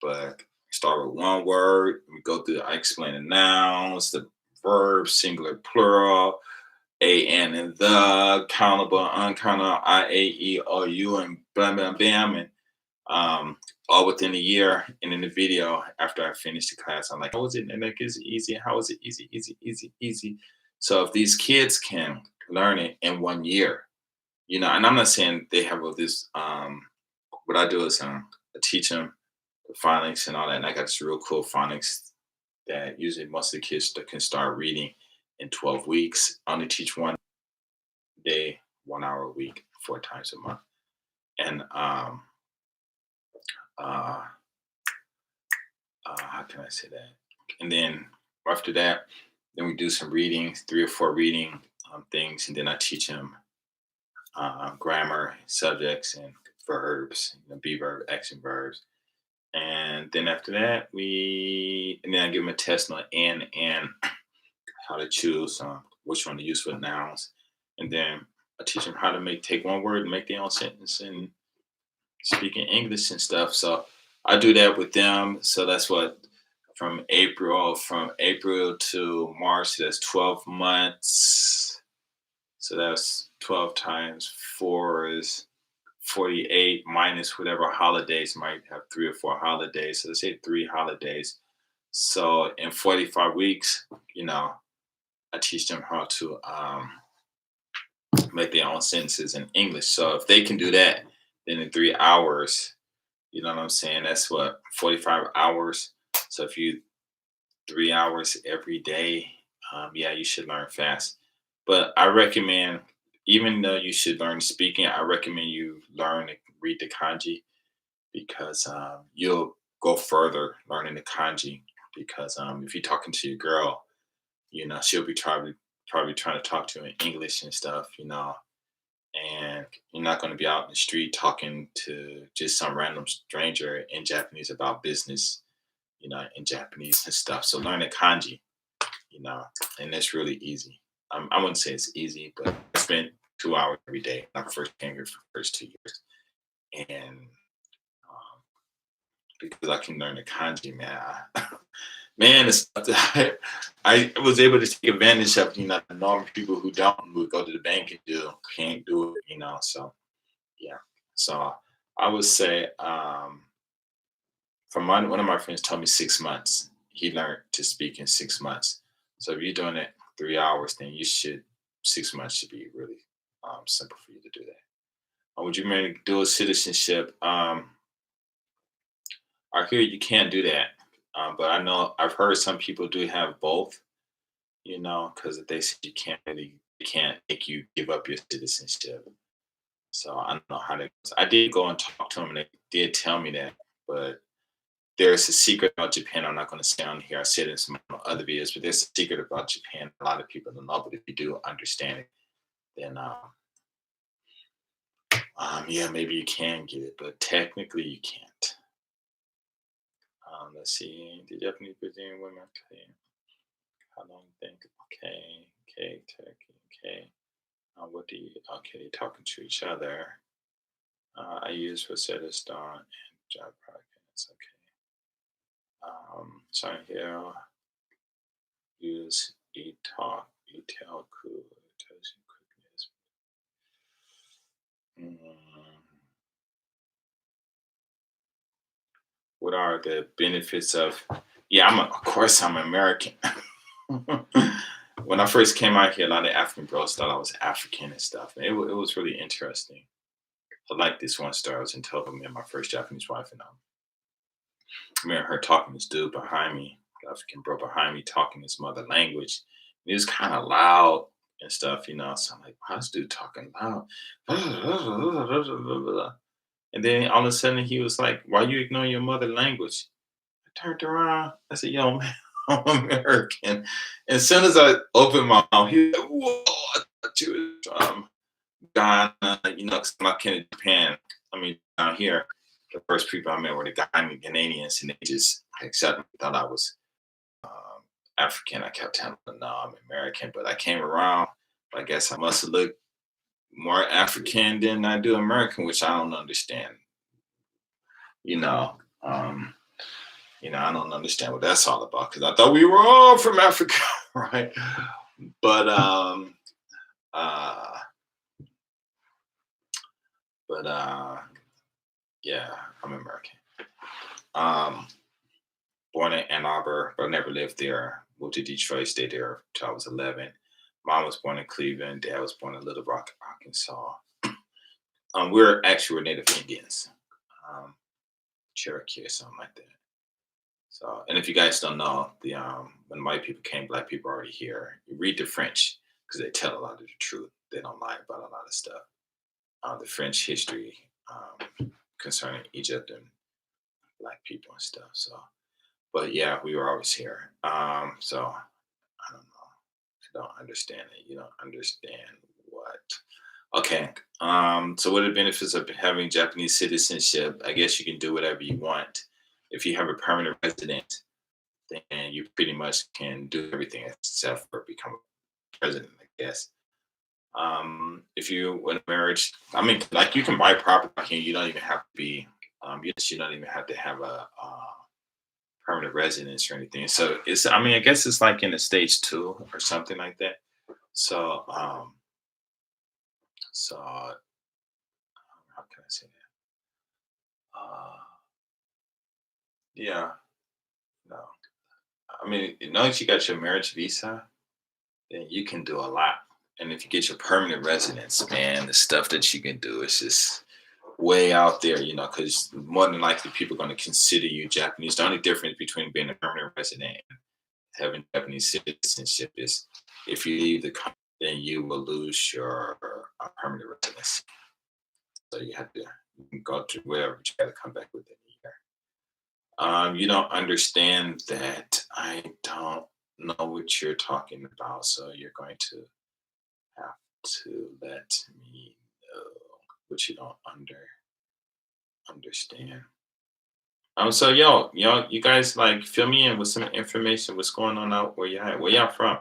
But start with one word. We go through. I explain the nouns, the verbs, singular, plural, a, and the, countable, uncountable, I, A, E, O, U, and bam, bam, bam, and all within a year. And in the video, after I finished the class, I'm like, "How was it? And like, is it easy? How is it easy, easy, easy, easy?" So if these kids can learn it in 1 year, and I'm not saying they have all this. What I do is I teach them the phonics and all that, and I got this real cool phonics that usually most of the kids that can start reading in 12 weeks. I only teach 1 day, 1 hour a week, 4 times a month, and uh, how can I say that? And then after that, then we do some reading, 3 or 4 reading things, and then I teach them grammar, subjects, and verbs, be verb, action verbs. And then after that, and then I give them a test on and how to choose which one to use for nouns. And then I teach them how to take one word and make their own sentence and speak in English and stuff. So I do that with them. So that's what from April to March, that's 12 months. So that's 12 times 4 is 48 minus whatever holidays, might have 3 or 4 holidays. So let's say 3 holidays. So in 45 weeks, I teach them how to make their own sentences in English. So if they can do that, then in 3 hours, you know what I'm saying? That's what, 45 hours. So if you 3 hours every day, yeah, you should learn fast. But I recommend, even though you should learn speaking, I recommend you learn to read the kanji because you'll go further learning the kanji. Because if you're talking to your girl, she'll be probably trying to talk to you in English and stuff, and you're not going to be out in the street talking to just some random stranger in Japanese about business, in Japanese and stuff. So learn the kanji, you know, and that's really easy. I wouldn't say it's easy, but I spent 2 hours every day when I first came here for the first 2 years. And um, because I can learn the kanji, man. Man, it's I was able to take advantage of, the normal people who don't, who would go to the bank and can't do it. So yeah. So I would say, from one of my friends told me 6 months. He learned to speak in 6 months. So if you're doing it 3 hours, then 6 months should be really simple for you to do that. Would you marry dual citizenship? I hear you can't do that, but I know I've heard some people do have both. Because they say they can't make you give up your citizenship. So I don't know how to. I did go and talk to them, and they did tell me that, but there's a secret about Japan. I'm not going to say on here. I said it in some other videos, but there's a secret about Japan. A lot of people don't know, but if you do understand it, then yeah, maybe you can get it, but technically you can't. Let's see. The Japanese Brazilian women. Okay. How long you think? Okay. Okay. Turkey. Okay. What do you? Okay, they're talking to each other. I use Rosetta Stone and job projects. Okay. So here, use eTalk, eTalku, tells you quickness. What are the benefits of? Yeah, of course, I'm American. When I first came out here, a lot of African bros thought I was African and stuff. And it was really interesting. I like this one story. I was in Tokyo, me and my first Japanese wife, and I remember her talking to this dude behind me, African bro behind me, talking his mother language. And he was kind of loud and stuff. So I'm like, why is this dude talking loud? And then all of a sudden he was like, why you ignoring your mother language? I turned around. I said, yo, man, I'm American. And as soon as I opened my mouth, he was like, whoa, I thought you was Ghana, 'cause I'm not in Japan. I mean, down here, the first people I met were the Ghanaians, and they just accepted me, thought I was African. I kept telling them, no, I'm American, but I came around. I guess I must have looked more African than I do American, which I don't understand. You know, um, I don't understand what that's all about because I thought we were all from Africa, right? But uh, but yeah, I'm American. Um, Born in Ann Arbor, but never lived there. Moved to Detroit, stayed there till I was 11. Mom was born in Cleveland. Dad was born in Little Rock, Arkansas. We're Native Indians, um, Cherokee or something like that. So, and if you guys don't know, the when white people came, black people are already here. You read the French because they tell a lot of the truth. They don't lie about a lot of stuff. The French history concerning Egypt and black people and stuff. So, but yeah, we were always here. So I don't know. I don't understand it. You don't understand what? Okay. So what are the benefits of having Japanese citizenship? I guess you can do whatever you want. If you have a permanent resident, then you pretty much can do everything except for become a president, I guess. If you in a marriage, I mean, like you can buy property here. You don't even have to be. You don't even have to have a permanent residence or anything. So it's. I mean, I guess it's like in the states too, or something like that. So, how can I say that? Yeah, no. I mean, now that you got your marriage visa, then you can do a lot. And if you get your permanent residence, man, the stuff that you can do is just way out there, because more than likely people are going to consider you Japanese. The only difference between being a permanent resident and having Japanese citizenship is if you leave the country, then you will lose your permanent residence. So you can go to wherever, but you got to come back within a year. You don't understand that I don't know what you're talking about, so you're going to have to let me know what you don't understand. So you guys like fill me in with some information. What's going on out where you at? Where y'all from?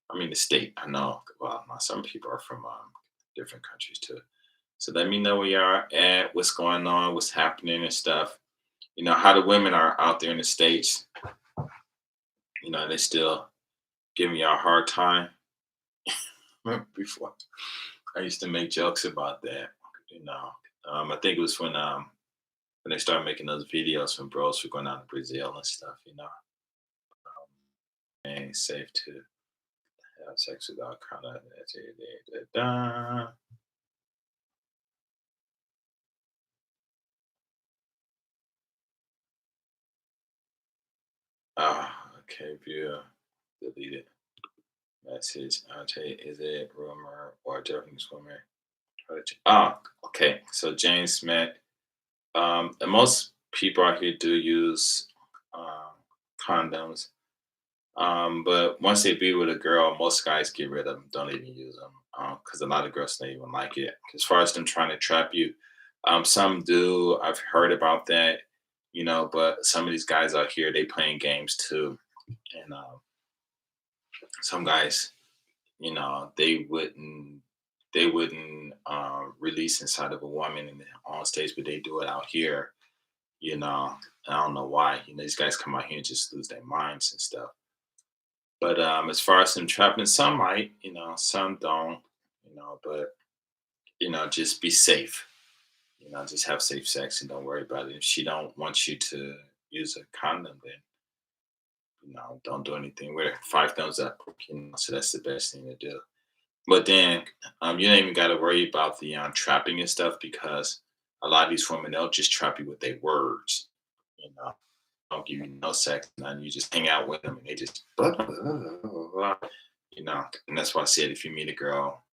I mean, the state. I know. Well, some people are from different countries too. So let me know where you are at, what's going on, what's happening and stuff. how the women are out there in the States, they still give me a hard time. Remember before I used to make jokes about that, you know. I think it was when they started making those videos when bros were going out to Brazil and stuff. And safe to have sex without condom. Okay, view, deleted message. Is it rumor or Japanese woman? Okay. So James met. And most people out here do use condoms. But once they be with a girl, most guys get rid of them, don't even use them, because a lot of girls don't even like it. As far as them trying to trap you, some do. I've heard about that, but some of these guys out here, they playing games too. And some guys, they wouldn't release inside of a woman in the on stage, but they do it out here. I don't know why. These guys come out here and just lose their minds and stuff. But as far as them trapping, some might, some don't, but just be safe. Just have safe sex and don't worry about it. If she don't want you to use a condom, then don't do anything with it. Five thumbs up. So that's the best thing to do. But then you don't even got to worry about the trapping and stuff, because a lot of these women, they'll just trap you with their words. You know, don't give you no sex, and you just hang out with them, and they just blah, blah, blah, blah, blah, blah. And that's why I said, if you meet a girl,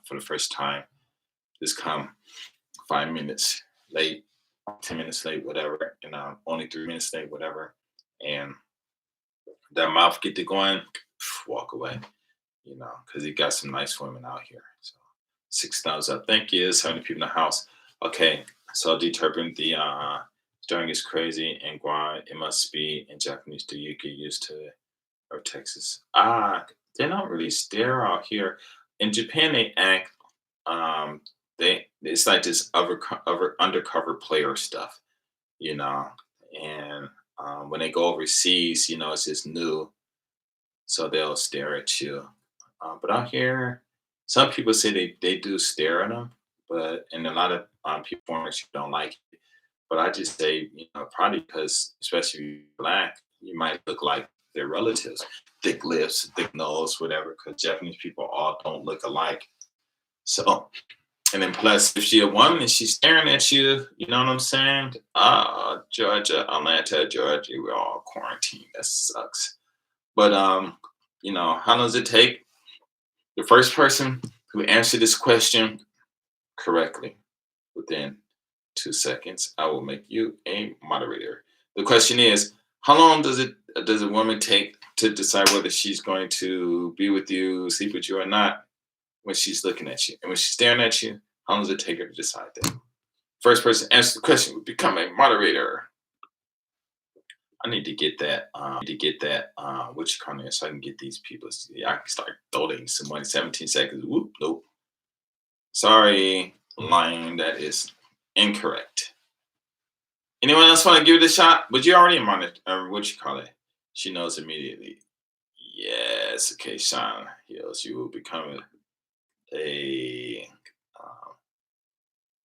for the first time, just come 5 minutes late, 10 minutes late, whatever, only 3 minutes late, whatever, and that mouth get to going, walk away, because you got some nice women out here. So 6 thumbs up. Thank you. 70 people in the house. Okay, so determined the stirring is crazy and Guan. It must be in Japanese. Do you get used to it? Or Texas? They don't really stare out here. In Japan, they act. It's like this undercover player stuff, you know. And when they go overseas, it's just new, so they'll stare at you. But out here, some people say they do stare at them, but and a lot of people foreigners don't like it. But I just say, probably because, especially if you're black, you might look like their relatives, thick lips, thick nose, whatever. Because Japanese people all don't look alike. So, and then plus, if she a woman and she's staring at you, you know what I'm saying? Georgia, Atlanta, Georgia, we're all quarantined. That sucks. But how long does it take? The first person who answered this question correctly within 2 seconds, I will make you a moderator. The question is, how long does a woman take to decide whether she's going to be with you, sleep with you, or not when she's looking at you? And when she's staring at you, how long does it take her to decide that? First person to answer the question will become a moderator. I need to get that. What you call it, so I can get these people. I can start donating some money. 17 seconds. Whoop, nope. Sorry, lying. That is incorrect. Anyone else want to give it a shot? But you already monitor, or what you call it? She knows immediately. Yes. Okay, Sean Hills, you will become a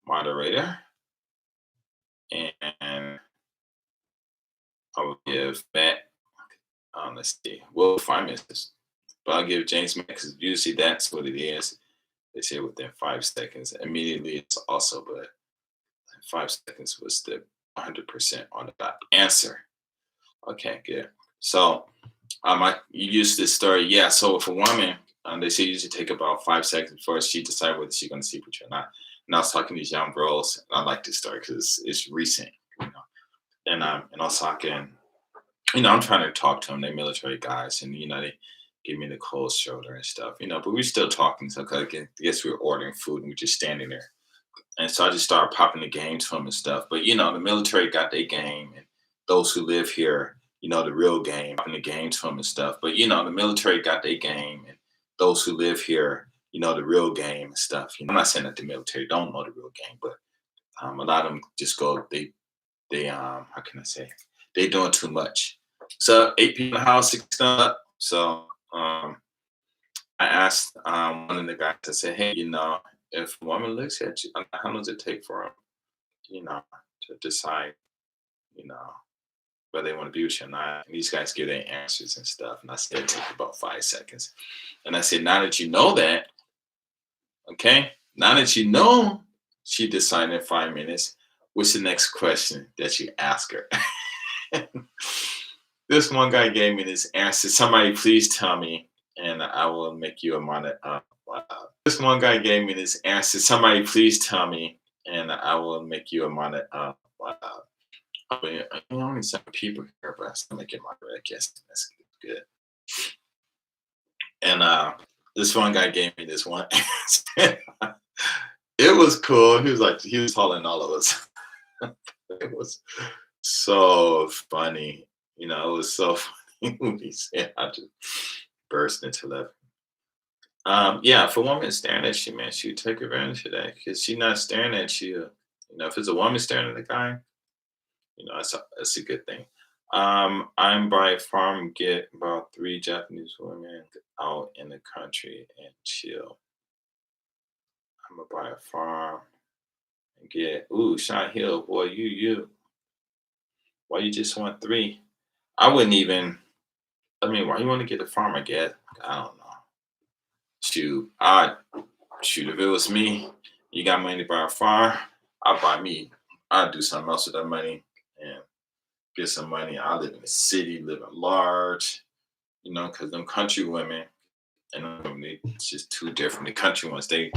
moderator, and I will give Matt. Let's see. Well, 5 minutes, but I'll give James Matt, because usually that's what it is. They say within 5 seconds. Immediately, it's also, but 5 seconds was the 100% on the dot answer. Okay, good. So, you use this story. Yeah. So, if a woman, they say usually take about 5 seconds before she decides whether she's going to sleep with you or not. And I was talking to these young girls. And I like this story because it's recent, and also I can, I'm trying to talk to them. They're military guys, and they give me the cold shoulder and stuff, but we're still talking. So I guess we're ordering food and we're just standing there. And so I just started popping the games for them and stuff. But the military got their game, and those who live here, the real game, popping the games for them and stuff. But the military got their game, and those who live here, the real game and stuff. I'm not saying that the military don't know the real game, but a lot of them just go, they they how can I say, they doing too much. So 8 people in the house, 6 done up. So I asked one of the guys, I said, hey, if a woman looks at you, how long does it take for them, you know, to decide, you know, whether they want to be with you or not? And these guys give their answers and stuff. And I said, it takes about 5 seconds. And I said, now that you know that, okay, now that you know she decided in 5 minutes, what's the next question that you ask her? This one guy gave me this answer. Somebody please tell me, and I will make you a monitor. Wow. This one guy gave me this answer. Somebody please tell me, and I will make you a monitor. Wow. I mean, only some people here, but I still make it moderate. I guess that's good. And this one guy gave me this one answer. It was cool. He was taller than all of us. It was so funny. It was so funny when he said, I just burst into laughing. Yeah, if a woman is staring at you, man, she would take advantage of that because she's not staring at you. If it's a woman staring at a guy, that's a good thing. I'm by farm get about 3 Japanese women out in the country and chill. I'm gonna buy a farm and get Shine Hill, boy, you. Why you just want 3? I wouldn't even. I mean, why you want to get a farm? I guess I don't know. Shoot. If it was me, you got money to buy a farm. I'll buy me. I'd do something else with that money and get some money. I live in the city, living large. Because them country women and it's just too different. The country ones, they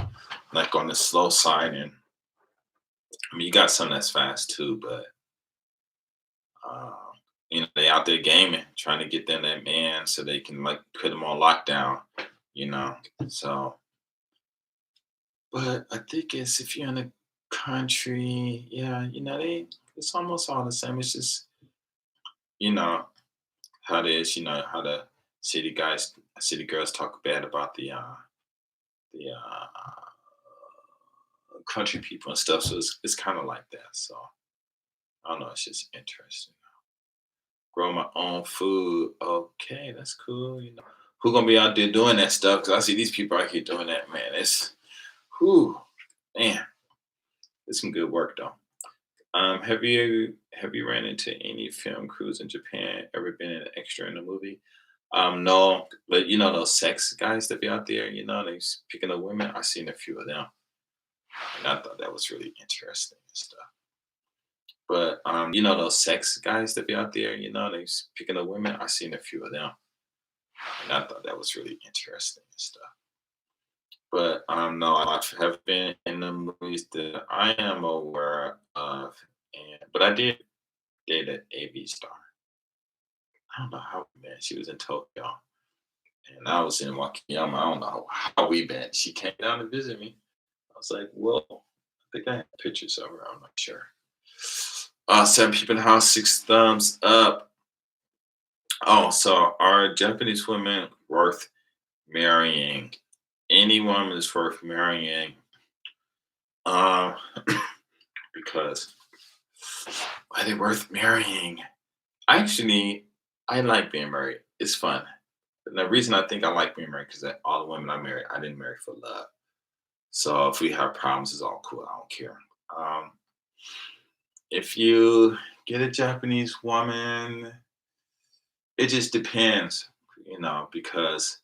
like on the slow side, and I mean, you got some that's fast too, but uh, they out there gaming, trying to get them that man so they can like put them on lockdown. So, but I think it's if you're in the country, yeah, it's almost all the same. It's just you know how it is. How the city girls talk bad about the country people and stuff. So it's kind of like that. So I don't know. It's just interesting. Grow my own food. Okay, that's cool. Who gonna be out there doing that stuff? Because I see these people out here doing that. Man, whew, man, it's some good work though. Have you ran into any film crews in Japan? Ever been an extra in a movie? No, but those sex guys that be out there. They picking up women. I've seen a few of them, and I thought that was really interesting and stuff. But those sex guys that be out there. They picking up women. I've seen a few of them, and I thought that was really interesting and stuff. But no, I have been in the movies that I am aware of, but I did date an AV star. I don't know how we met. She was in Tokyo, and I was in Wakayama. I don't know how we met. She came down to visit me. I was like, well, I think I have pictures of her. I'm not sure. 7 people in the house, 6 thumbs up. Oh, so are Japanese women worth marrying? Any woman is worth marrying. Um, because why are they worth marrying? Actually, I like being married. It's fun. And the reason I think I like being married because all the women I married, I didn't marry for love. So if we have problems, it's all cool. I don't care. Um, if you get a Japanese woman, it just depends, because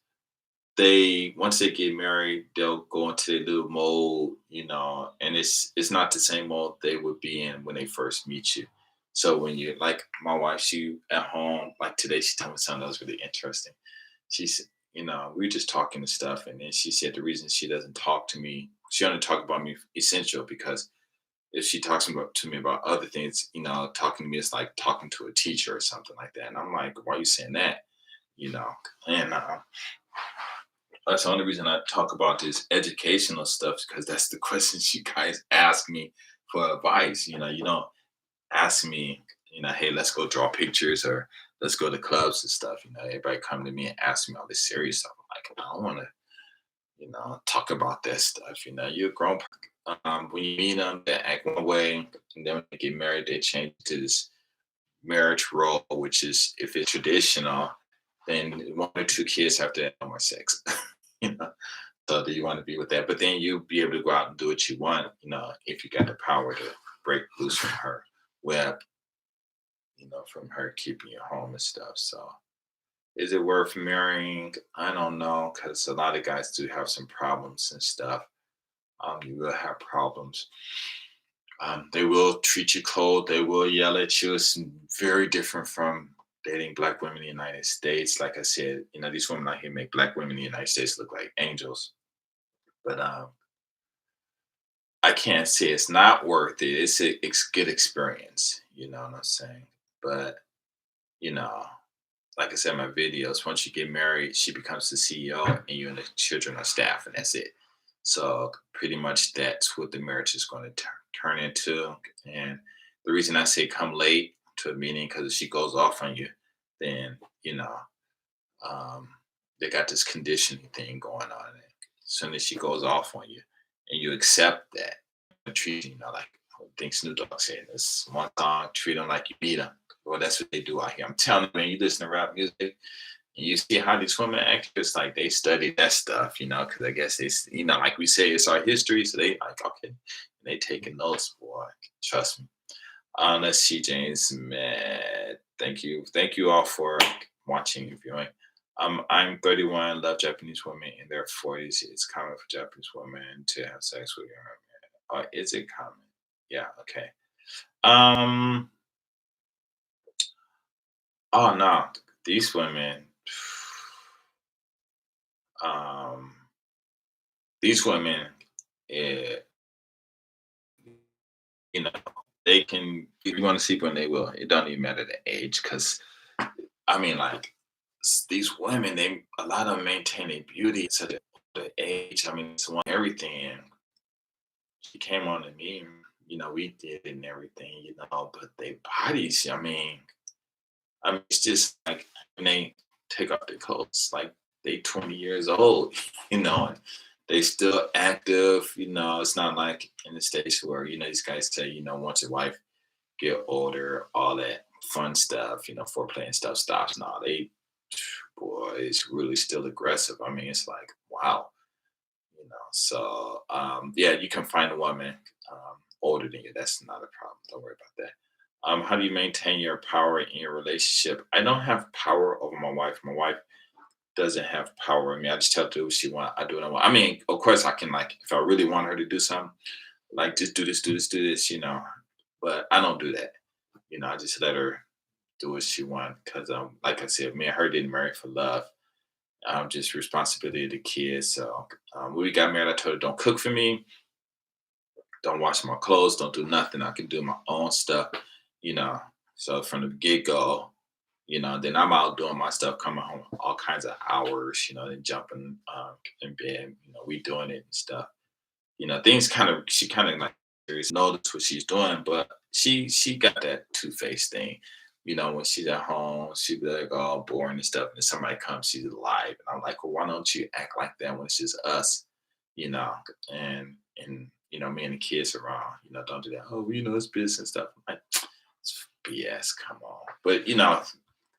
they once they get married, they'll go into their little mode, and it's not the same mode they would be in when they first meet you. So when you like my wife, she at home, like today, she told me something that was really interesting. She's, we were just talking and stuff, and then she said the reason she doesn't talk to me, she only talk about me essential because if she talks to me about other things, talking to me is like talking to a teacher or something like that. And I'm like, why are you saying that? And that's the only reason I talk about this educational stuff because that's the questions you guys ask me for advice. You don't ask me, hey, let's go draw pictures or let's go to clubs and stuff. Everybody come to me and ask me all this serious stuff. I'm like, I don't want to, talk about that stuff. You're a grown. When you meet them, they act one way, and then when they get married, they change to this marriage role, which is if it's traditional, then one or two kids have to have no more sex. you know, so do you want to be with that? But then you be able to go out and do what you want. If you got the power to break loose from her web, from her keeping you home and stuff. So, is it worth marrying? I don't know, because a lot of guys do have some problems and stuff. You will have problems. They will treat you cold. They will yell at you. It's very different from dating black women in the United States. Like I said, these women out here make black women in the United States look like angels. But I can't say it's not worth it. It's good experience. You know what I'm saying? But you know, like I said in my videos, once you get married, she becomes the CEO, and you and the children are staff, and that's it. So pretty much that's what the marriage is going to turn into. And the reason I say come late to a meeting, because if she goes off on you, then um, they got this conditioning thing going on. And as soon as she goes off on you, and you accept that, treat like I think Snoop Dogg said this one song, treat them like you beat them. Well, that's what they do out here. I'm telling you, man, you listen to rap music, and you see how these women act, it's like they study that stuff, because I guess like we say, it's our history. So they like, okay, and they taking notes, boy. Trust me. Let's see, James, man. Thank you. Thank you all for watching and viewing. I'm 31, love Japanese women in their 40s. It's common for Japanese women to have sex with younger men. Is it common? Yeah, okay. Um, oh no, these women, um, these women, eh, you know, they can, if you want to sleep when they will. It don't even matter the age, because I mean, like these women, a lot of them maintain their beauty to the age. I mean, it's one everything. And she came on to me, we did it and everything, but they bodies, I mean, it's just like when they take off their clothes, like they 20 years old, and they still active. It's not like in the States where, these guys say, once your wife get older, all that fun stuff, foreplay and stuff stops. No, boy, it's really still aggressive. I mean, it's like, wow, So, yeah, you can find a woman older than you. That's not a problem. Don't worry about that. How do you maintain your power in your relationship? I don't have power over my wife. My wife doesn't have power over me. I just tell her to do what she want. I do what I want. I mean, of course, I can, like, if I really want her to do something, like just do this, do this, do this, But I don't do that. I just let her do what she want, because like I said, me and her didn't marry for love. Just responsibility of the kids. So when we got married, I told her, don't cook for me, don't wash my clothes, don't do nothing. I can do my own stuff, you know. So from the get go, then I'm out doing my stuff, coming home all kinds of hours, then jumping in bed, we doing it and stuff. Things she kind of like notice what she's doing, but she got that two-faced thing. When she's at home, she be like, "Oh, boring and stuff." And then somebody comes, she's alive, and I'm like, "Well, why don't you act like that when it's just us?" You know, and me and the kids around. Don't do that. Oh, it's business stuff. I'm like, it's BS. Come on, but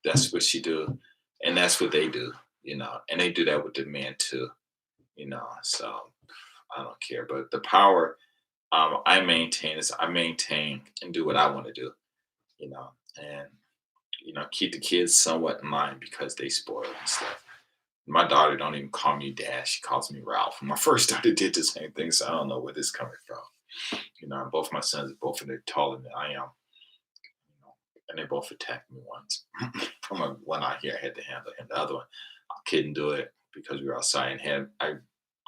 that's what she do, and that's what they do. And they do that with the men too. So I don't care. But the power I maintain and do what I want to do, and keep the kids somewhat in line because they spoil and stuff. My daughter don't even call me dad; she calls me Ralph. My first daughter did the same thing, so I don't know where this is coming from. Both my sons are both they're taller than I am, and they both attacked me once. From one out here, I had to handle, and the other one, I couldn't do it because we were outside and had I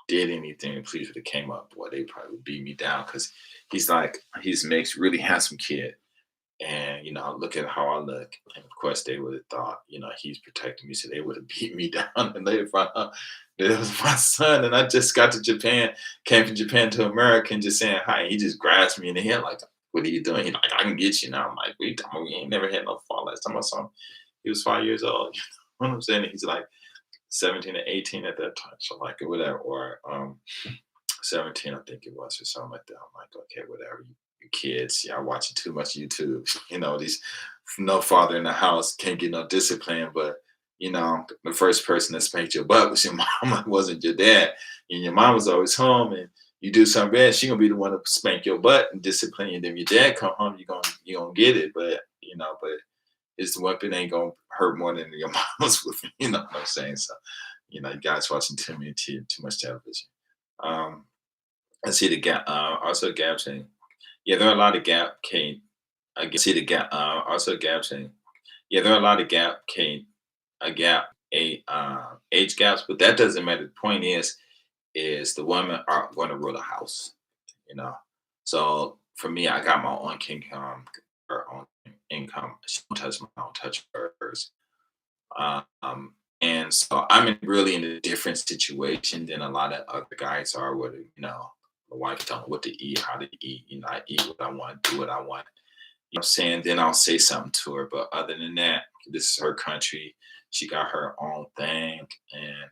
did anything, please would have came up, boy, they probably would beat me down because he's makes really handsome kid. And look at how I look. And of course they would have thought, he's protecting me. So they would have beat me down and they found out that it was my son. And I just got to Japan, came from Japan to America and just saying hi. He just grabs me in the hand like, what are you doing? He's like, I can get you now. I'm like, we ain't never had no fall. Last time I saw him, he was 5 years old. You know what I'm saying? He's like 17 or 18 at that time, so like or whatever. Or 17, I think it was, or something like that. I'm like, okay, whatever. You kids, y'all watching too much YouTube. These no father in the house can't get no discipline, but the first person that spanked your butt was your mama, it wasn't your dad. And your mom was always home, and you do something bad, she gonna be the one to spank your butt and discipline you. And then your dad come home, you gonna get it, but it's the weapon ain't gonna hurt more than your mama's with. You know what I'm saying? So, you guys watching too much television. Um, I see the gap. Also, Gab saying, yeah, there are a lot of gap. Kane, I see the gap. Also, Gab saying, yeah, there are a lot of gap. Kane, a gap, age gaps, but that doesn't matter. The point is the women are going to rule the house. You know, so for me, I got my own income, her own income. She don't touch my own touch hers. And so I'm really in a different situation than a lot of other guys are. Where the wife telling what to eat, how to eat. I eat what I want, do what I want. You know what I'm saying? Then I'll say something to her. But other than that, this is her country. She got her own thing, and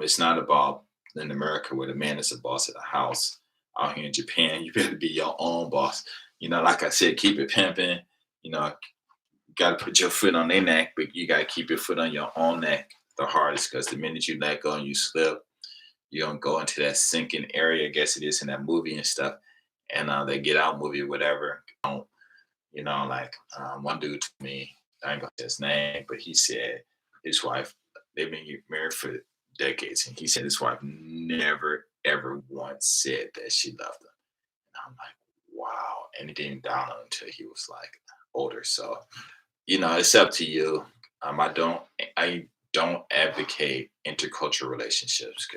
it's not about in America where the man is the boss of the house. Out here in Japan, you better be your own boss. Like I said, keep it pimping. Got to put your foot on their neck, but you got to keep your foot on your own neck the hardest, because the minute you let go and you slip, you're going to go into that sinking area. I guess it is in that movie and stuff. And they Get Out movie, whatever. One dude to me, I ain't going to say his name, but he said his wife, they've been married for decades. And he said his wife never, ever once said that she loved him. And I'm like, wow. And it didn't dawn on him until he was like older. So, it's up to you. I don't advocate intercultural relationships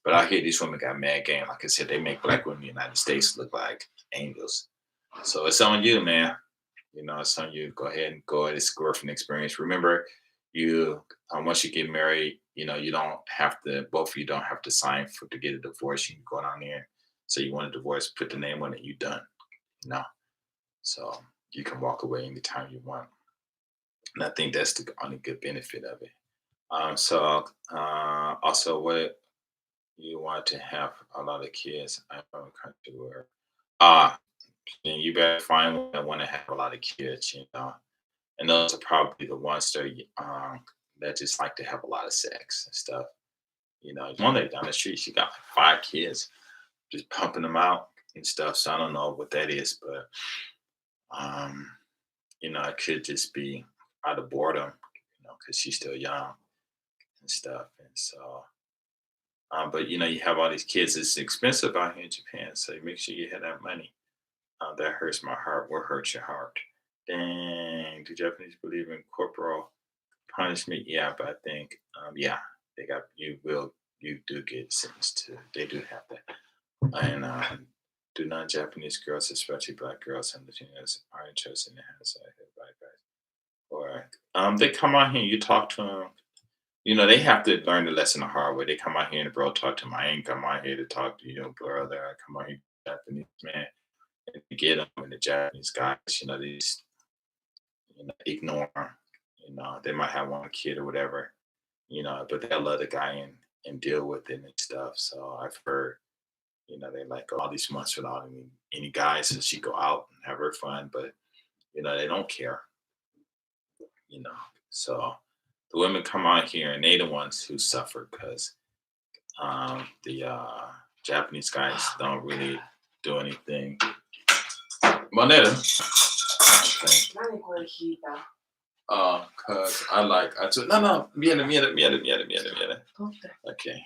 but I hear these women got mad game. Like I said, they make black women in the United States look like angels. So it's on you, man. It's on you. Go ahead and go at this girlfriend experience. Remember, once you get married, you don't have to. Both of you don't have to sign to get a divorce. You can go down there. So you want a divorce, put the name on it. You done. So you can walk away anytime you want. And I think that's the only good benefit of it. Also, what you want to have a lot of kids. I'm from a country where, then you better find one that want to have a lot of kids. And those are probably the ones that just like to have a lot of sex and stuff. One lady down the street, she got like 5 kids, just pumping them out and stuff. So I don't know what that is, but it could just be out of boredom, because she's still young and stuff. And so, but you have all these kids. It's expensive out here in Japan, so make sure you have that money. That hurts my heart. What hurts your heart? Dang, do Japanese believe in corporal punishment? Yeah, but I think, they got you do get sentenced to. They do have that, and do non-Japanese girls, especially black girls and Latinas, are interested in having black guys? Or they come out here and you talk to them. They have to learn the lesson the hard way. They come out here and bro talk to them. I ain't come out here to talk to you, brother. I come out here Japanese man and to get them, and the Japanese guys, these ignore 'em. They might have one kid or whatever, but they'll let the guy in and deal with it and stuff. So I've heard, they like go all these months without any guys, so she go out and have her fun, but they don't care. you know. So the women come out here and they the ones who suffer because the Japanese guys don't really do anything. Moneta. Okay. 何これ引いた Cause I took no, miele. Okay.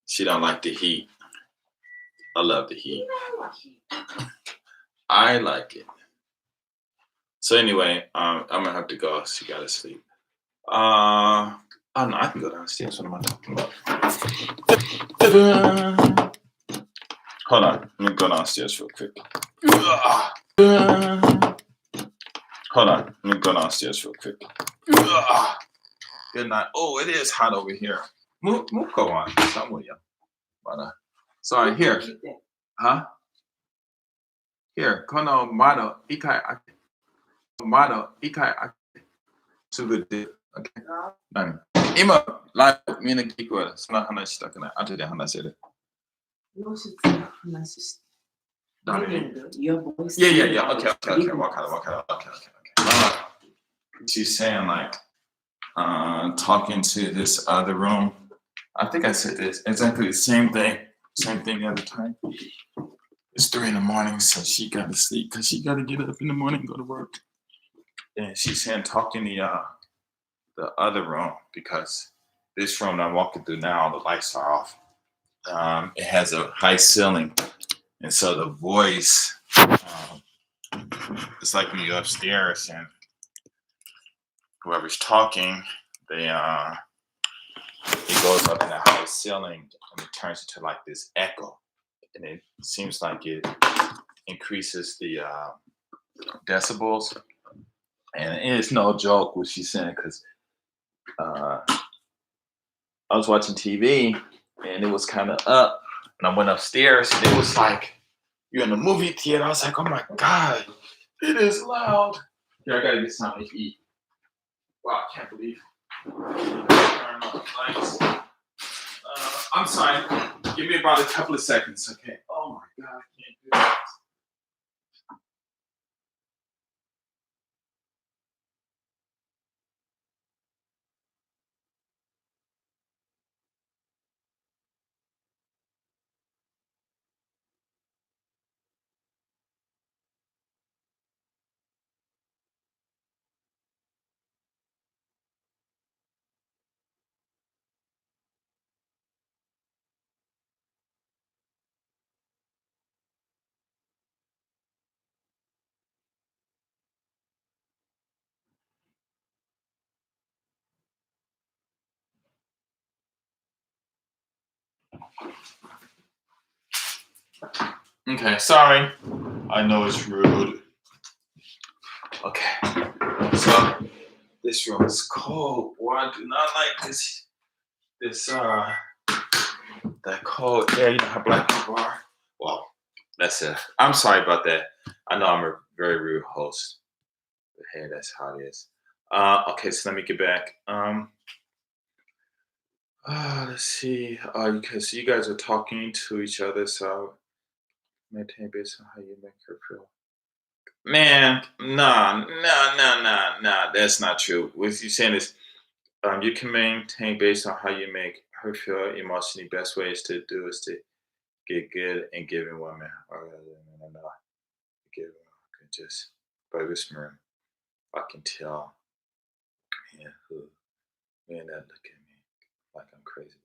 She don't like the heat. I love the heat. I like it. So anyway, I'm gonna have to go. She gotta sleep. Oh no, I can go downstairs. What am I talking about? Hold on, let me go downstairs real quick. Hold on, let me go downstairs real quick. Good night. Oh, it is hot over here. Move go on. Somewhere. Sorry, here. Huh? Here, kono mado ikai ake. Mado ikai ake. Too good. Okay. Nani? 今、みんな聞くわ。そんな話したくない。後で話せる。脳室の話して。誰に Living your voice. Yeah. Okay. わかる. She's saying like, talking to this other room. I think I said this exactly the same thing. Same thing the other time. It's 3 in the morning, so she got to sleep because she got to get up in the morning and go to work. And she's saying talking the other room because this room that I'm walking through now, the lights are off. It has a high ceiling, and so the voice, it's like when you're upstairs and whoever's talking, they it goes up in the high ceiling and it turns into like this echo, and it seems like it increases the decibels. And it's no joke what she's saying because I was watching TV and it was kind of up, and I went upstairs and it was like you're in a movie theater. I was like, oh my god, it is loud. Here, I gotta get something to eat. Wow, I can't believe. Turn on the lights. I'm sorry. Give me about a couple of seconds, okay? Oh my god, I can't do that. Okay, sorry. I know it's rude. Okay, so this room is cold. Boy, I do not like this that cold air. You know how black people are. Well, that's it. I'm sorry about that. I know I'm a very rude host, but hey, that's how it is. Okay, so let me get back. Let's see. Okay, so you guys are talking to each other, so maintain based on how you make her feel. Man, nah. That's not true. What you're saying is, you can maintain based on how you make her feel emotionally. Best way is to do is to get good and giving women, or give just by whispering. I can tell, man, who man that look at me like I'm crazy,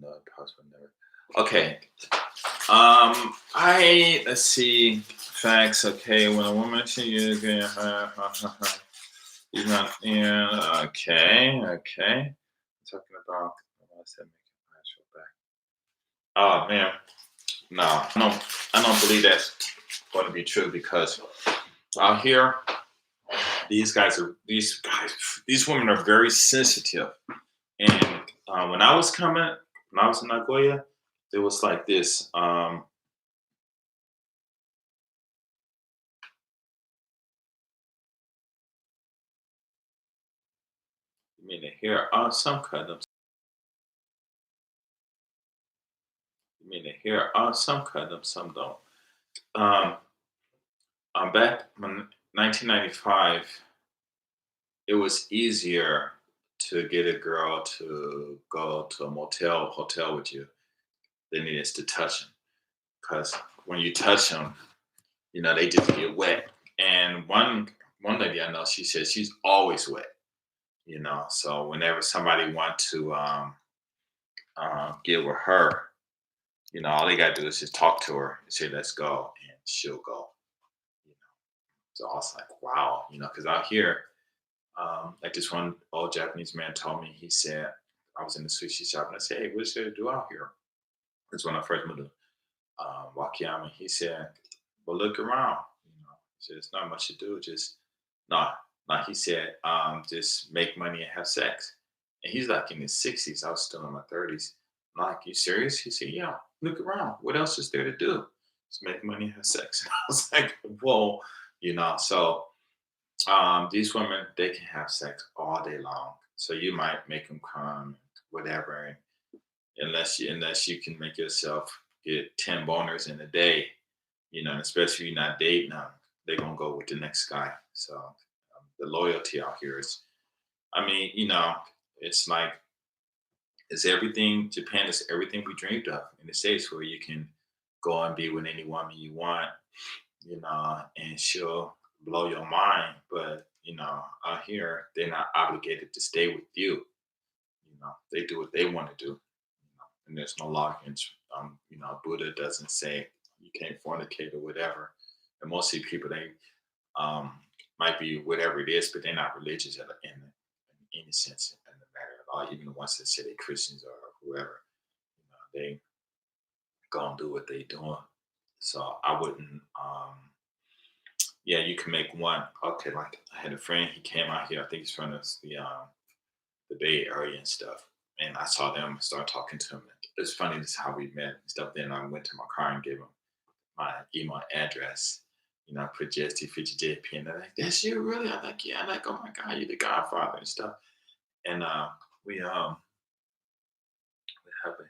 but possible never. Okay. I let's see facts. Okay, when a woman see you, he's not. Yeah. Okay. Talking about. I said make your eyes roll back. Oh man, no, I don't believe that's going to be true because out here, these women are very sensitive. And when I was in Nagoya, it was like this. You mean to hear some cut them? You mean to hear some cut them, some don't. Um, back in 1995, it was easier to get a girl to go to a hotel with you than it is to touch them. Because when you touch them, they just get wet. And one lady I know, she said she's always wet. So whenever somebody want to get with her, all they gotta do is just talk to her and say let's go, and she'll go. you know so I was like, wow, because out here, like this one old Japanese man told me, he said, I was in the sushi shop and I said, hey, what's there to do out here? It's when I first moved to Wakayama. He said, well, look around. He said, it's not much to do, just no. He said, just make money and have sex. And he's like in his 60s. I was still in my 30s. I'm like, you serious? He said, yeah, look around. What else is there to do? Just make money and have sex. And I was like, whoa. So these women, they can have sex all day long. So you might make them come, whatever, and unless you can make yourself get 10 boners in a day, especially if you're not dating them, they're gonna go with the next guy. So the loyalty out here is, I mean, it's like it's everything. Japan is everything we dreamed of in the States, where you can go and be with any woman you want, and she'll blow your mind. But out here, they're not obligated to stay with you. They do what they want to do, and there's no law against. Buddha doesn't say you can't fornicate or whatever. And mostly people they um, might be whatever it is, but they're not religious in any sense in the matter at all. Even the ones that say they're Christians or whoever, they go and do what they doing. So I wouldn't. Yeah, you can make one. Okay, like I had a friend. He came out here. I think he's from the Bay Area and stuff. And I saw them start talking to him. It's funny. This is how we met and stuff. Then I went to my car and gave him my email address. I put JST50JP, and they're like, "That's you, really?" I'm like, "Yeah." I'm like, "Oh my God, you're the Godfather and stuff." And we what happened?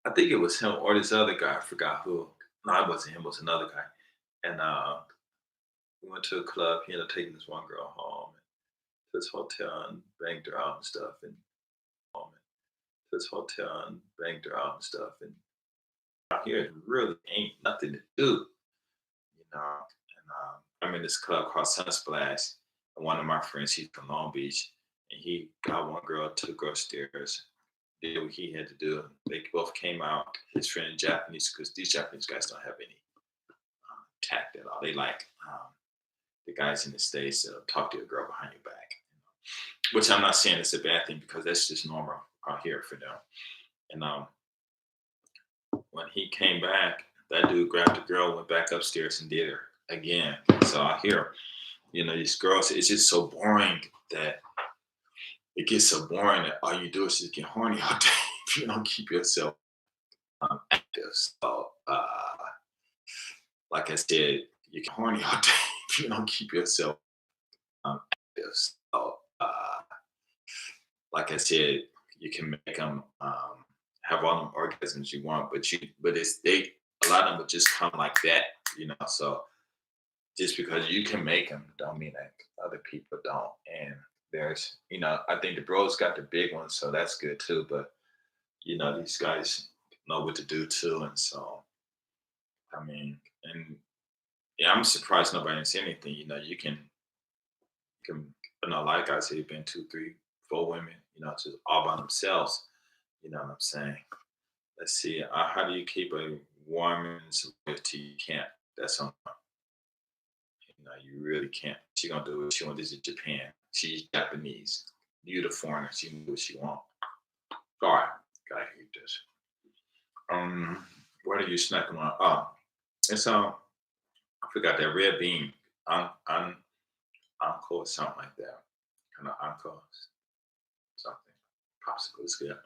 I think it was him or this other guy. I forgot who. No, it wasn't him. It was another guy. And we went to a club. He ended up taking this one girl home to this hotel and banged her out and stuff. And home and to this hotel and banged her out and stuff. And out here, it really ain't nothing to do, you know. And I'm in this club called Sunsplash, and one of my friends, he's from Long Beach, and he got one girl, took her upstairs, did what he had to do. They both came out. His friend Japanese, because these Japanese guys don't have any tact at all. They like the guys in the States that'll talk to a girl behind your back, which I'm not saying it's a bad thing because that's just normal out here for them. And when he came back, that dude grabbed the girl, went back upstairs and did her again. So I hear, these girls, it's just so boring that it gets so boring that all you do is just get horny all day if you don't keep yourself active. So, like I said, you get horny all day if you don't keep yourself active. So, like I said, you can make them have all them orgasms you want, but it's they a lot of them will just come like that. So just because you can make them, don't mean that other people don't. And there's, I think the bros got the big ones, so that's good too. But these guys know what to do too, and so I mean, and yeah, I'm surprised nobody didn't say anything. You can, like I said, been two, three, four women, just all by themselves. You know what I'm saying? Let's see. How do you keep a woman's loyalty? You can't. That's on. You really can't. She gonna do what she wants. This is Japan. She's Japanese. You the foreigner. She can do what she want. All right. Gotta hate this. What are you snacking on? Oh, it's I forgot that red bean. Uncle or something like that. Kind of uncle something. Popsicle is good.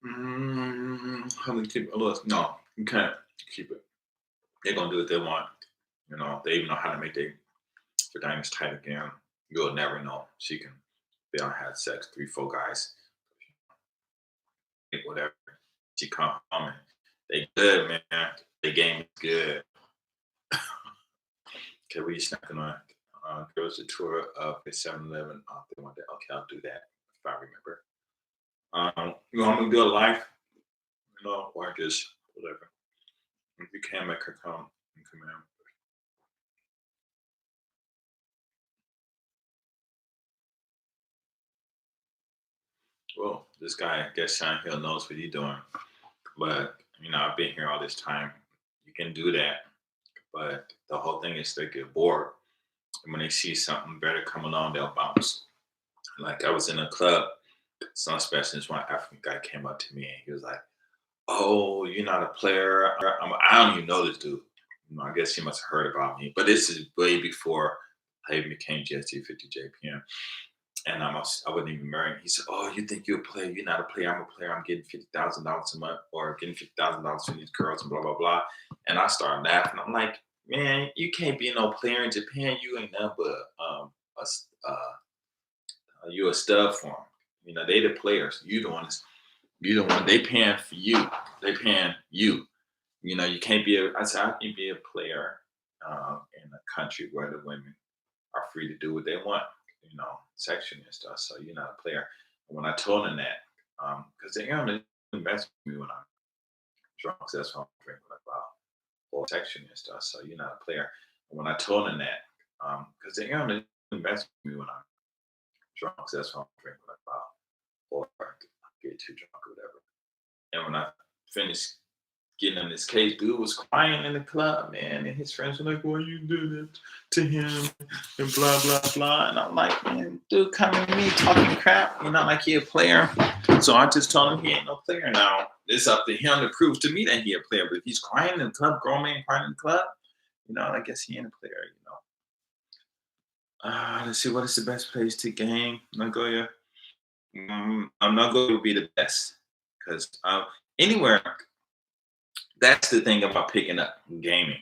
How many keep? Look, no, you can't keep it. They're gonna do what they want. They even know how to make their vaginas tight again. You'll never know. They don't have sex, three, four guys, whatever. She come home and they good, man. The game is good. Okay, we snacking on. Girls a tour of the 7-Eleven. They want that. Okay, I'll do that if I remember. You want me to do a live, or just whatever. If you can make her come and come in. Well, this guy, I guess Sean Hill knows what he's doing. But, I've been here all this time. You can do that. But the whole thing is they get bored. And when they see something better come along, they'll bounce. Like I was in a club, some specialist, one African guy came up to me and he was like, "Oh, you're not a player." I don't even know this dude. I guess he must have heard about me. But this is way before I even became GST50JPM. And I wasn't even married. He said, "Oh, you think you're a player? You're not a player. I'm a player. I'm getting $50,000 a month, or getting $50,000 from these girls, and blah blah blah." And I started laughing. I'm like, "Man, you can't be no player in Japan. You ain't nothing but a You a stud for them. They the players. You the ones. You the one. They paying for you. They paying you. You can't be a. I said I can be a player in a country where the women are free to do what they want. Sexually and stuff. So you're not a player. And when I told them that, because they only mess with me when I'm drunk. So that's why I'm drinking about or sexually and stuff. So you're not a player. And when I told them that, because they only mess with me when I'm drunk. So that's why I'm drinking about or I get too drunk or whatever. And when I finished getting in this case, dude was crying in the club, man, and his friends were like, "Why you do that to him?" and blah blah blah. And I'm like, "Man, dude, coming to me talking crap, like he a player." So I just told him he ain't no player now. It's up to him to prove to me that he a player. But if he's crying in the club, grown man crying in the club, I guess he ain't a player. Let's see, what is the best place to game? Nagoya. I'm not going to be the best because anywhere. That's the thing about picking up gaming.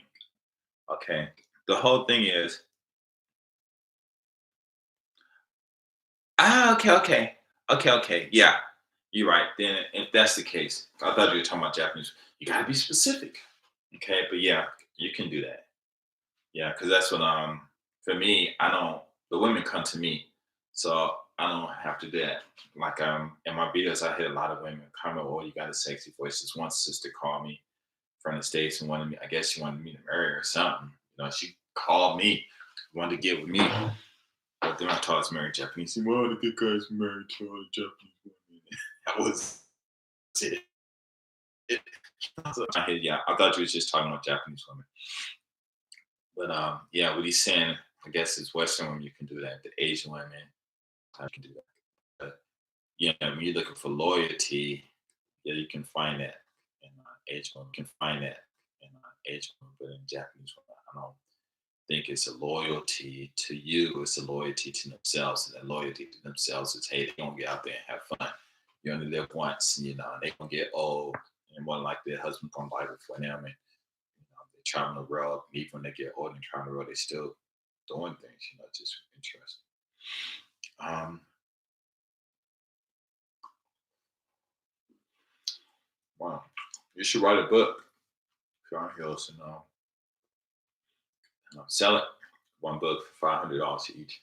Okay, the whole thing is okay. Yeah, you're right. Then if that's the case, I thought you were talking about Japanese. You got to be specific. Okay, but yeah, you can do that. Yeah, because that's what for me, I don't. The women come to me, so I don't have to do that. Like in my videos, I hit a lot of women comment, "Oh, you got a sexy voice." This one sister called me from the States and wanted me, I guess she wanted me to marry her or something. She called me, wanted to get with me. But then I told her I married Japanese. She said, "Well, the good guys married to all the Japanese women." That was it. Yeah, I thought you was just talking about Japanese women. But yeah, what he's saying, I guess is Western women, you can do that. The Asian women, I can do that. But yeah, when you're looking for loyalty, yeah, you can find that in Asian women. You can find that in Asian women, but in Japanese women, I don't think it's a loyalty to you. It's a loyalty to themselves, and that loyalty to themselves is, hey, they're gonna get out there and have fun. You only live once, and they're gonna get old, and more like their husband gonna buy before them, and they travel the world. And even when they get old and travel the world, they still doing things. Just interesting. Um, wow, you should write a book, John Hills, and sell it. One book for $500 each.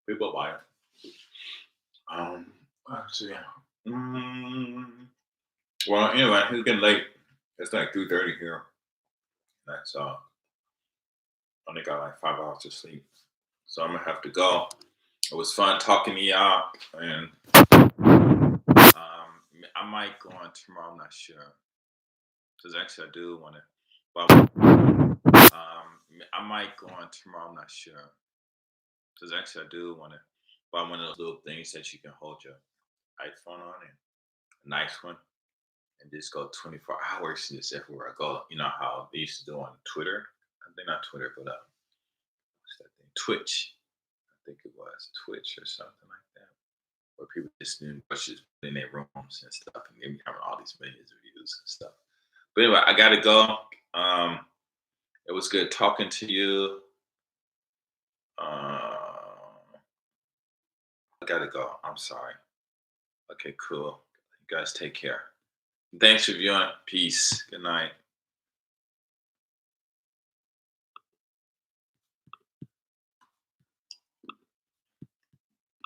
People buy it. Let's see. Mm, well, anyway, it's getting late. It's like 2:30 here. That's only got like 5 hours of sleep, so I'm gonna have to go. It was fun talking to y'all, and I might go on tomorrow. I'm not sure, because actually I do want to. But I might go on tomorrow. I'm not sure, because actually I do want to buy one of those little things that you can hold your iPhone on, and a nice one, and just go 24 hours just everywhere I go. You know how they used to do on Twitter? I think not Twitter, but what's that thing? Twitch. I think it was Twitch or something like that, where people just doing bushes in their rooms and stuff, and they be having all these millions of views and stuff. But anyway, I gotta go. Um, it was good talking to you. I gotta go. I'm sorry. Okay, cool. You guys take care. Thanks for viewing. Peace. Good night.